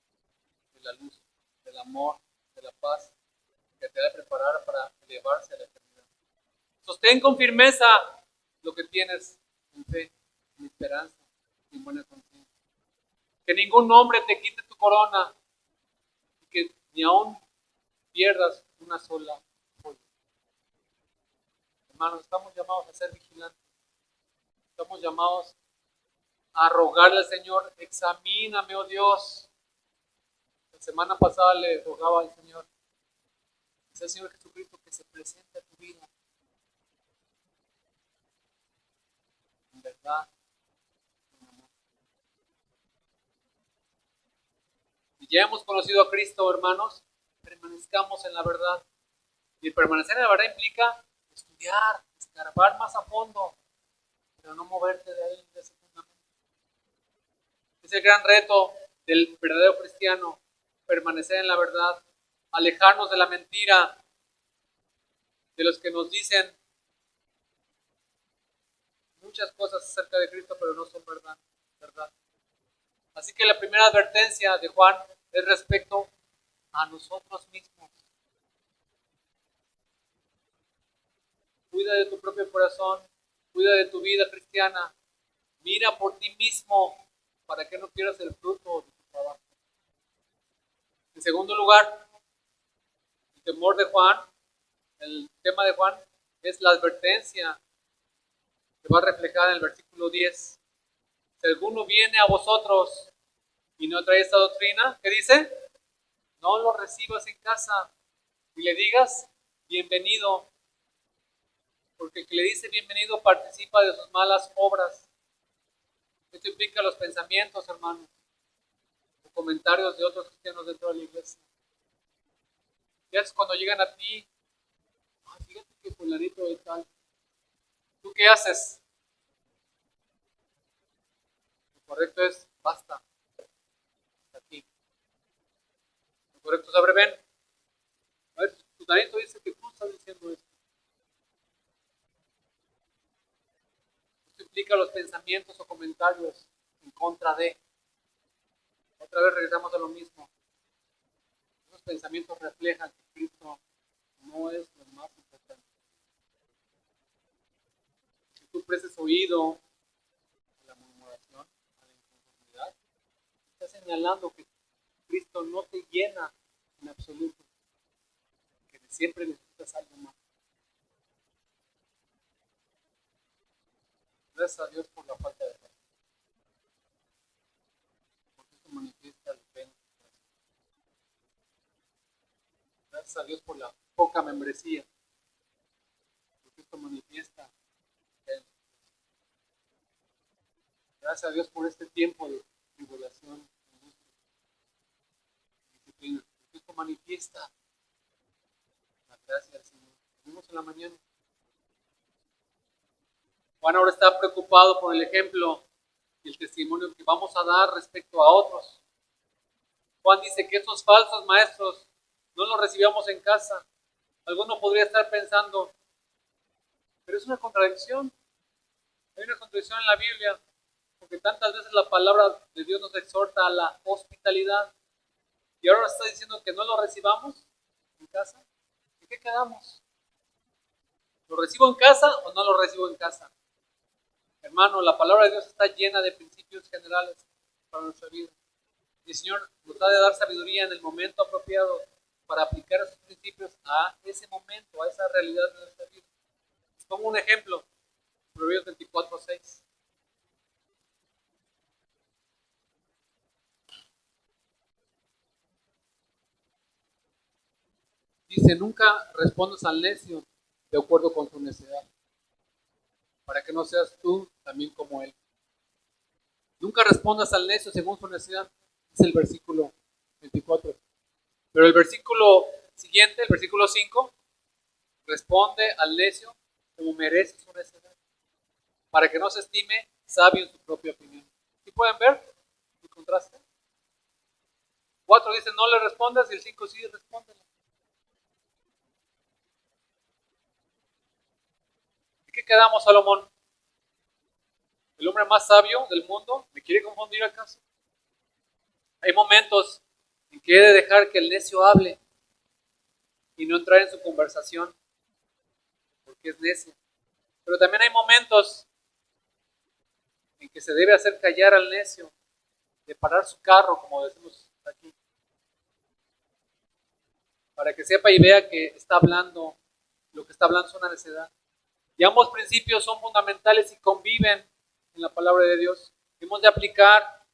A: de la luz, del amor, de la paz que te ha de preparar para elevarse a la eternidad. Sostén con firmeza lo que tienes en fe, en esperanza y en buena conciencia. Que ningún hombre te quite tu corona y que ni aún pierdas una sola joya. Hermanos, estamos llamados a ser vigilantes. Estamos llamados a rogarle al Señor, examíname, oh Dios. La semana pasada le rogaba al Señor, es el Señor Jesucristo que se presente a tu vida. En verdad, en amor. Y ya hemos conocido a Cristo, hermanos, permanezcamos en la verdad. Y el permanecer en la verdad implica estudiar, escarbar más a fondo, pero no moverte de ahí de ese fundamento. Es el gran reto del verdadero cristiano, permanecer en la verdad, alejarnos de la mentira, de los que nos dicen muchas cosas acerca de Cristo, pero no son verdad. Así que la primera advertencia de Juan es respecto a nosotros mismos. Cuida de tu propio corazón, cuida de tu vida cristiana, mira por ti mismo para que no pierdas el fruto de tu trabajo. En segundo lugar, el temor de Juan, el tema de Juan es la advertencia que va reflejada en el versículo 10. Si alguno viene a vosotros y no trae esta doctrina, ¿qué dice? No lo recibas en casa y le digas bienvenido, porque el que le dice bienvenido participa de sus malas obras. Esto implica los pensamientos, hermanos, o comentarios de otros cristianos dentro de la iglesia. ¿Qué haces cuando llegan a ti? Fíjate que fulanito de tal. ¿Tú qué haces? Lo correcto es, basta, hasta aquí. Lo correcto es, a ver, ven. A ver, fulanito dice que tú estás diciendo esto. Esto implica los pensamientos o comentarios en contra de. Otra vez regresamos a lo mismo. Esos pensamientos reflejan que Cristo no es lo más importante. Si tú prestes oído a la murmuración, a la inconformidad, estás señalando que Cristo no te llena en absoluto, que siempre necesitas algo más. Gracias a Dios por la falta de fe, porque esto manifiesta el pena. Gracias a Dios por la poca membresía, porque esto manifiesta el pena. Gracias a Dios por este tiempo de tribulación, disciplina, porque esto manifiesta la gracia del Señor. Lo vimos en la mañana. Juan ahora está preocupado por el ejemplo y el testimonio que vamos a dar respecto a otros. Juan dice que estos falsos maestros no los recibíamos en casa. Alguno podría estar pensando, pero es una contradicción. Hay una contradicción en la Biblia, porque tantas veces la palabra de Dios nos exhorta a la hospitalidad y ahora está diciendo que no lo recibamos en casa. ¿En qué quedamos? ¿Lo recibo en casa o no lo recibo en casa? Hermano, la palabra de Dios está llena de principios generales para nuestra vida. Y el Señor nos ha de dar sabiduría en el momento apropiado para aplicar esos principios a ese momento, a esa realidad de nuestra vida. Les pongo un ejemplo, Proverbios 24:6. Dice, nunca respondas al necio de acuerdo con su necedad, para que no seas tú también como él. Nunca respondas al necio según su necesidad, es el versículo 24. Pero el versículo siguiente, el versículo 5, responde al necio como merece su necesidad, para que no se estime sabio en su propia opinión. ¿Sí pueden ver el contraste? 4 dice, no le respondas, y el 5 sí, respóndele. ¿De qué quedamos, Salomón? ¿El hombre más sabio del mundo? ¿Me quiere confundir acaso? Hay momentos en que he de dejar que el necio hable y no entrar en su conversación porque es necio. Pero también hay momentos en que se debe hacer callar al necio, de parar su carro, como decimos aquí, para que sepa y vea que está hablando, lo que está hablando es una necedad. Y ambos principios son fundamentales y conviven en la palabra de Dios. Hemos de aplicar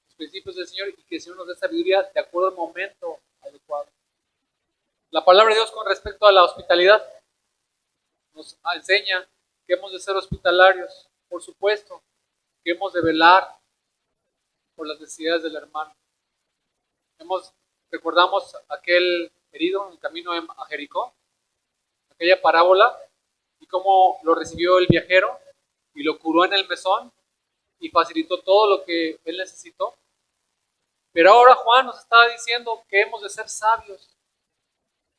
A: los principios del Señor y que el Señor nos dé sabiduría de acuerdo al momento adecuado. La palabra de Dios con respecto a la hospitalidad nos enseña que hemos de ser hospitalarios, por supuesto, que hemos de velar por las necesidades del hermano. Recordamos aquel herido en el camino a Jericó, aquella parábola, y cómo lo recibió el viajero y lo curó en el mesón y facilitó todo lo que él necesitó. Pero ahora Juan nos está diciendo que hemos de ser sabios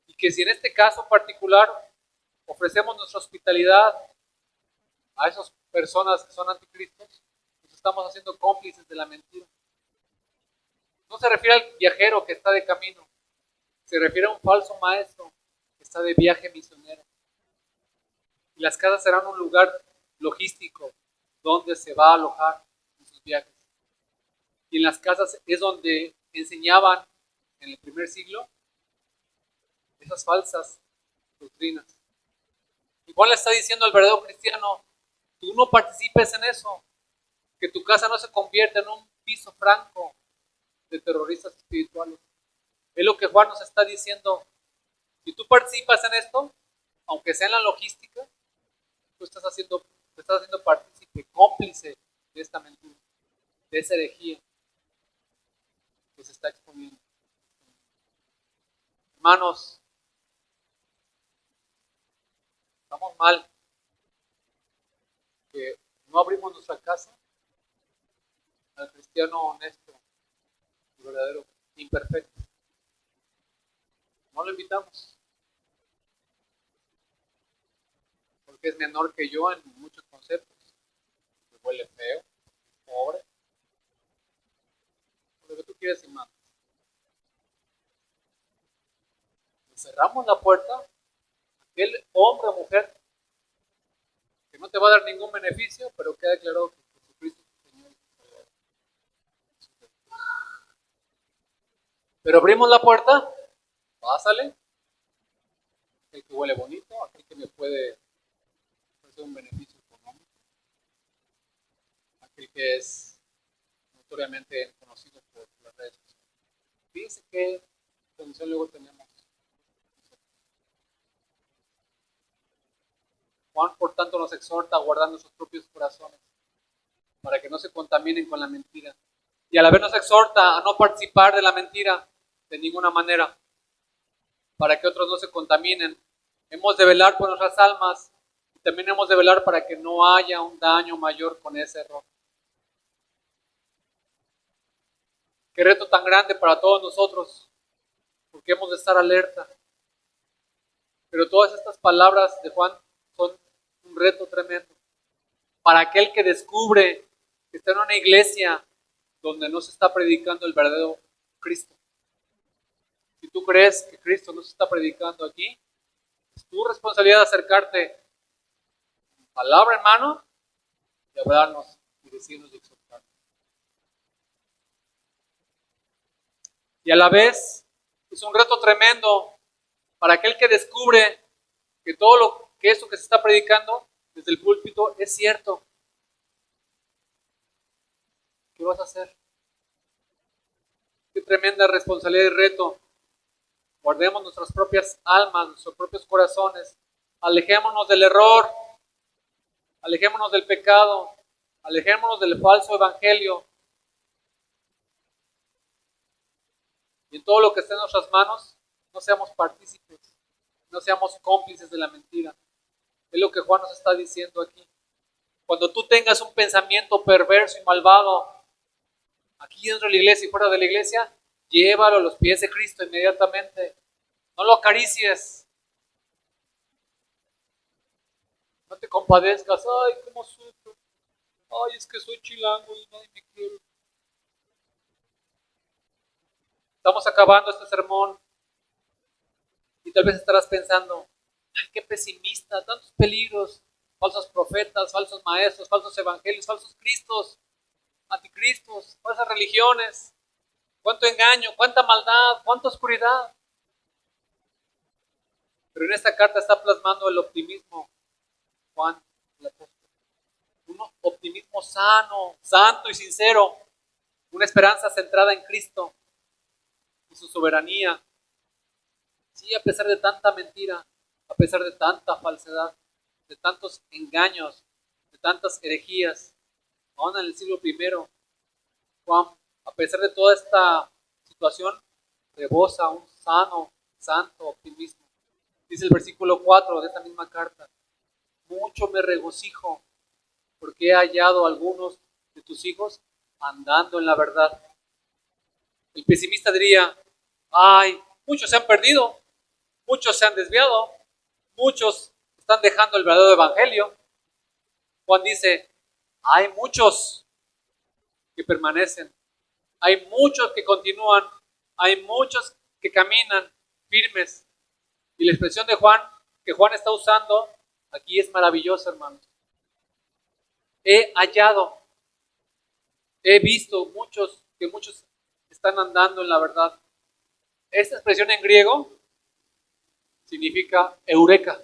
A: y que si en este caso particular ofrecemos nuestra hospitalidad a esas personas que son anticristos, nos estamos haciendo cómplices de la mentira. No se refiere al viajero que está de camino, se refiere a un falso maestro que está de viaje misionero. Y las casas serán un lugar logístico donde se va a alojar en sus viajes. Y en las casas es donde enseñaban en el primer siglo esas falsas doctrinas. Igual le está diciendo al verdadero cristiano, tú no participes en eso, que tu casa no se convierta en un piso franco de terroristas espirituales. Es lo que Juan nos está diciendo. Si tú participas en esto, aunque sea en la logística, tú te estás haciendo partícipe, cómplice de esta mentira, de esa herejía que se está exponiendo. Hermanos, estamos mal que no abrimos nuestra casa al cristiano honesto, verdadero, imperfecto. No lo invitamos porque es menor que yo en muchos conceptos. Que huele feo, pobre, lo que tú quieres y más. Cerramos la puerta a aquel hombre o mujer que no te va a dar ningún beneficio, pero queda declarado que Jesucristo es el Señor. Pero abrimos la puerta, pásale, aquel que huele bonito, aquel que me puede ofrecer un beneficio económico, aquel que es notoriamente conocido por las redes sociales. Fíjense qué condición luego tenemos. Juan, por tanto, nos exhorta a guardar nuestros propios corazones para que no se contaminen con la mentira. Y a la vez nos exhorta a no participar de la mentira de ninguna manera, para que otros no se contaminen. Hemos de velar por nuestras almas y también hemos de velar para que no haya un daño mayor con ese error. Qué reto tan grande para todos nosotros, porque hemos de estar alerta. Pero todas estas palabras de Juan son un reto tremendo. Para aquel que descubre que está en una iglesia donde no se está predicando el verdadero Cristo. Si tú crees que Cristo no se está predicando aquí, es tu responsabilidad acercarte palabra en mano y hablarnos y decirnos y exhortarnos. Y a la vez es un reto tremendo para aquel que descubre que todo lo que eso que se está predicando desde el púlpito es cierto. ¿Qué vas a hacer? Qué tremenda responsabilidad y reto Guardemos nuestras propias almas, nuestros propios corazones. Alejémonos del error, alejémonos del pecado, alejémonos del falso evangelio. Y en todo lo que esté en nuestras manos, no seamos partícipes, no seamos cómplices de la mentira. Es lo que Juan nos está diciendo aquí. Cuando tú tengas un pensamiento perverso y malvado, aquí dentro de la iglesia y fuera de la iglesia, llévalo a los pies de Cristo inmediatamente. No lo acaricies. No te compadezcas. Ay, cómo sufro. Ay, es que soy chilango y nadie me quiere. Estamos acabando este sermón y tal vez estarás pensando, ay, qué pesimista, tantos peligros, falsos profetas, falsos maestros, falsos evangelios, falsos cristos, anticristos, falsas religiones, cuánto engaño, cuánta maldad, cuánta oscuridad. Pero en esta carta está plasmando el optimismo, Juan, el apóstol. Un optimismo sano, santo y sincero, una esperanza centrada en Cristo y su soberanía. Sí, a pesar de tanta mentira, a pesar de tanta falsedad, de tantos engaños, de tantas herejías, aún en el siglo I, Juan, a pesar de toda esta situación, rebosa un sano, santo optimismo. Dice el versículo 4 de esta misma carta, mucho me regocijo porque he hallado a algunos de tus hijos andando en la verdad. El pesimista diría, ay, muchos se han perdido, muchos se han desviado, muchos están dejando el verdadero evangelio. Juan dice, hay muchos que permanecen, hay muchos que continúan, hay muchos que caminan firmes. Y la expresión de Juan, que Juan está usando, aquí es maravillosa, hermanos. He hallado, he visto que muchos están andando en la verdad. Esta expresión en griego significa eureka.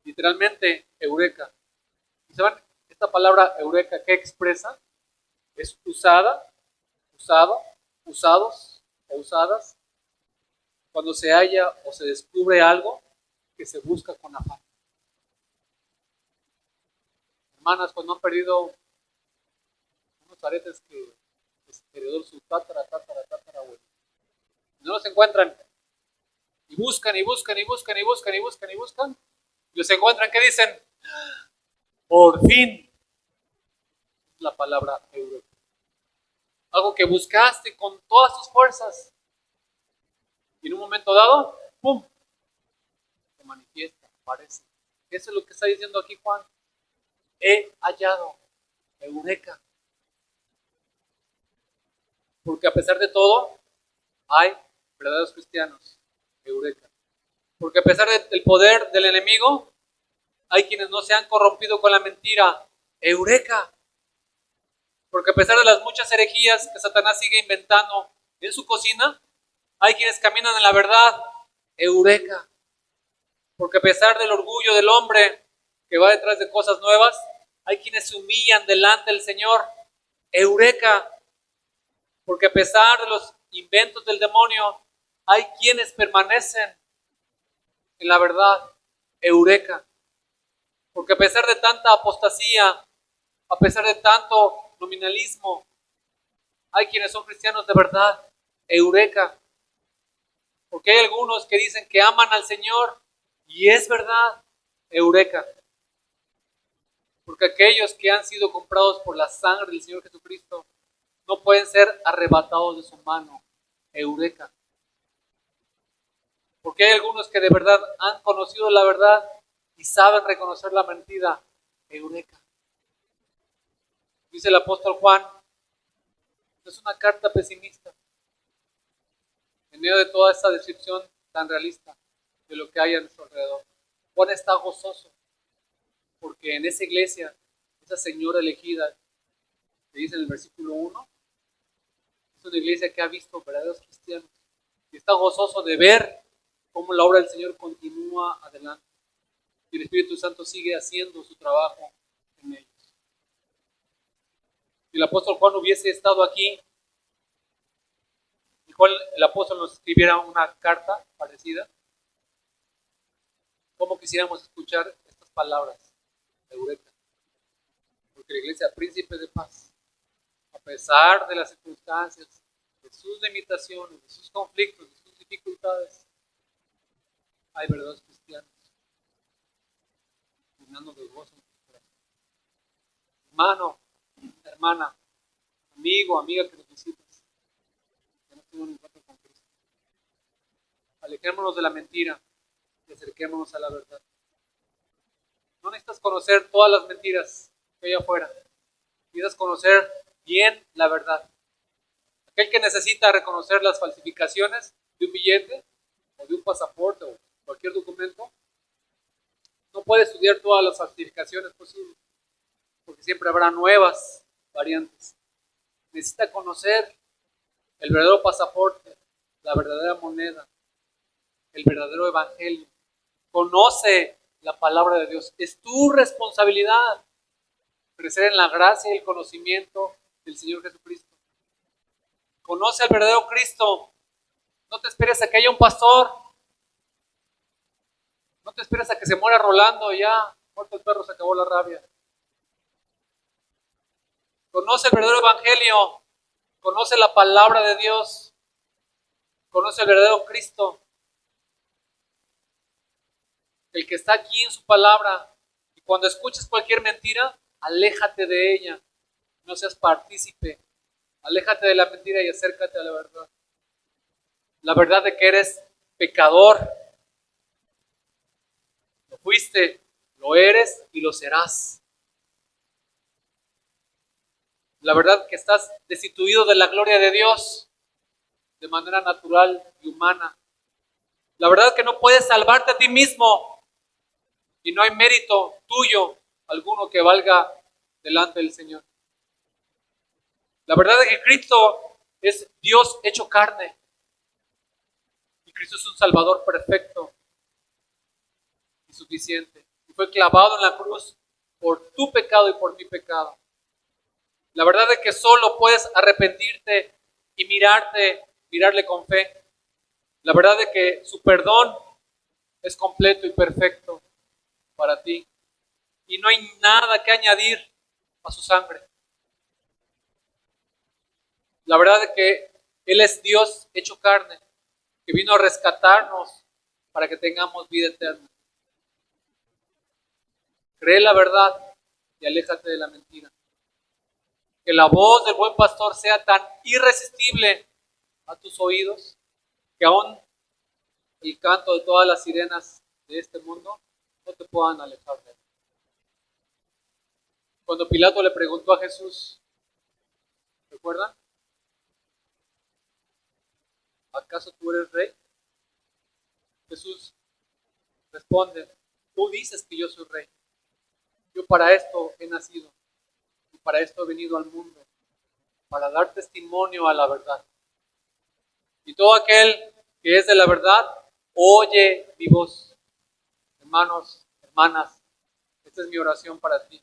A: Literalmente, eureka. ¿Y saben esta palabra eureka qué expresa? Es usada, usado, usados o usadas cuando se halla o se descubre algo que se busca con afán. Hermanas, cuando han perdido unos aretes que heredó su tatarabuelo, no los encuentran y buscan y buscan y buscan y buscan y buscan y buscan y los encuentran, ¿qué dicen? Por fin, la palabra eureka. Algo que buscaste con todas tus fuerzas y en un momento dado, ¡pum!, se manifiesta, aparece. Eso es lo que está diciendo aquí Juan. He hallado, eureka. Porque a pesar de todo, hay verdaderos cristianos, eureka. Porque a pesar del poder del enemigo, hay quienes no se han corrompido con la mentira, eureka. Porque a pesar de las muchas herejías que Satanás sigue inventando en su cocina, hay quienes caminan en la verdad, eureka. Porque a pesar del orgullo del hombre que va detrás de cosas nuevas, hay quienes se humillan delante del Señor, eureka. Porque a pesar de los inventos del demonio, hay quienes permanecen en la verdad, eureka. Porque a pesar de tanta apostasía, a pesar de tanto nominalismo, hay quienes son cristianos de verdad, eureka. Porque hay algunos que dicen que aman al Señor y es verdad, eureka. Porque aquellos que han sido comprados por la sangre del Señor Jesucristo no pueden ser arrebatados de su mano, eureka. Porque hay algunos que de verdad han conocido la verdad y saben reconocer la mentira, eureka. Dice el apóstol Juan, es una carta pesimista en medio de toda esta descripción tan realista de lo que hay a nuestro alrededor. Juan está gozoso porque en esa iglesia, esa señora elegida, que dice en el versículo 1, es una iglesia que ha visto verdaderos cristianos y está gozoso de ver cómo la obra del Señor continúa adelante y el Espíritu Santo sigue haciendo su trabajo en ellos. Si el apóstol Juan hubiese estado aquí Dijo el apóstol nos escribiera una carta parecida. ¿Cómo quisiéramos escuchar estas palabras de Eureka? Porque la iglesia, príncipe de paz, a pesar de las circunstancias, de sus limitaciones, de sus conflictos, de sus dificultades, hay verdaderos cristianos llenando de gozo en su corazón. Hermano, hermana, amigo, amiga que nos visitas, que no tengo un encuentro con Cristo. Alejémonos de la mentira y acerquémonos a la verdad. No necesitas conocer todas las mentiras que hay afuera. Necesitas conocer bien la verdad. Aquel que necesita reconocer las falsificaciones de un billete o de un pasaporte o cualquier documento, no puede estudiar todas las falsificaciones posibles, porque siempre habrá nuevas variantes. Necesita conocer el verdadero pasaporte, la verdadera moneda, el verdadero evangelio. Conoce la palabra de Dios. Es tu responsabilidad crecer en la gracia y el conocimiento del Señor Jesucristo. Conoce al verdadero Cristo. No te esperes a que haya un pastor. No te esperes a que se muera Rolando y ya, muerto el perro, se acabó la rabia. Conoce el verdadero evangelio. Conoce la palabra de Dios. Conoce el verdadero Cristo. El que está aquí en su palabra. Y cuando escuches cualquier mentira, aléjate de ella. No seas partícipe. Aléjate de la mentira y acércate a la verdad. La verdad de que eres pecador. Lo fuiste, lo eres y lo serás. La verdad que estás destituido de la gloria de Dios de manera natural y humana. La verdad que no puedes salvarte a ti mismo y no hay mérito tuyo alguno que valga delante del Señor. La verdad es que Cristo es Dios hecho carne y Cristo es un Salvador perfecto y suficiente. Y fue clavado en la cruz por tu pecado y por mi pecado. La verdad es que solo puedes arrepentirte y mirarle con fe. La verdad es que su perdón es completo y perfecto para ti. Y no hay nada que añadir a su sangre. La verdad es que Él es Dios hecho carne, que vino a rescatarnos para que tengamos vida eterna. Cree la verdad y aléjate de la mentira. Que la voz del buen pastor sea tan irresistible a tus oídos que aún el canto de todas las sirenas de este mundo no te puedan alejar de él. Cuando Pilato le preguntó a Jesús, ¿recuerdan? ¿Acaso tú eres rey? Jesús responde, tú dices que yo soy rey. Yo para esto he nacido y para esto he venido al mundo, para dar testimonio a la verdad. Y todo aquel que es de la verdad, oye mi voz. Hermanos, hermanas, esta es mi oración para ti.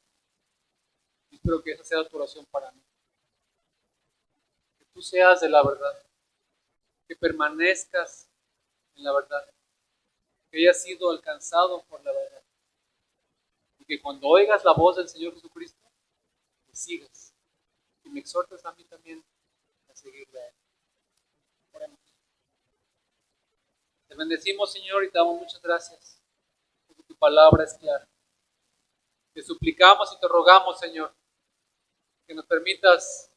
A: Y espero que esa sea tu oración para mí. Que tú seas de la verdad, que permanezcas en la verdad, que hayas sido alcanzado por la verdad. Y que cuando oigas la voz del Señor Jesucristo, me sigas. Y me exhortes a mí también a seguirle a Él. Oremos. Te bendecimos, Señor, y te damos muchas gracias, porque tu palabra es clara. Te suplicamos y te rogamos, Señor, que nos permitas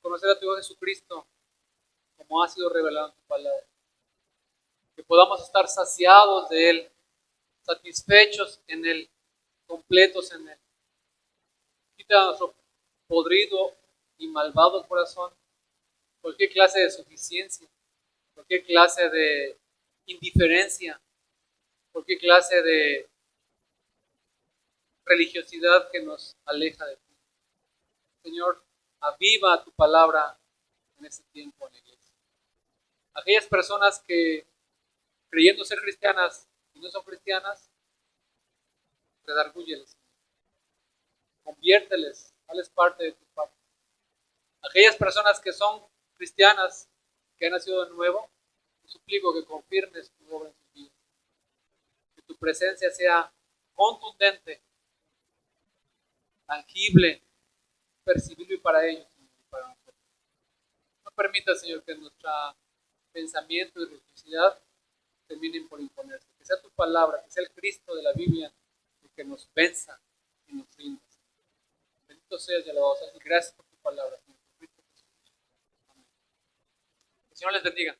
A: conocer a tu Hijo Jesucristo como ha sido revelado en tu palabra. Que podamos estar saciados de Él, satisfechos en Él, completos en Él. Quita nuestro podrido y malvado corazón cualquier clase de suficiencia, cualquier clase de indiferencia, cualquier clase de religiosidad que nos aleja de ti. Señor, aviva tu palabra en este tiempo en la iglesia. Aquellas personas que creyendo ser cristianas y no son cristianas, redargúyeles, conviérteles, dales parte de tu parte. Aquellas personas que son cristianas, que han nacido de nuevo, te suplico que confirmes tu obra en sus vidas. Que tu presencia sea contundente, tangible, percibible para ellos, Señor, y para nosotros. No permita, Señor, que nuestro pensamiento y religiosidad terminen por imponerse. Que sea tu palabra, que sea el Cristo de la Biblia, el que nos venza y nos rinda. Bendito seas y alabado seas. Y gracias por tu palabra, Señor. Por Cristo Jesús. Amén. Que el Señor les bendiga.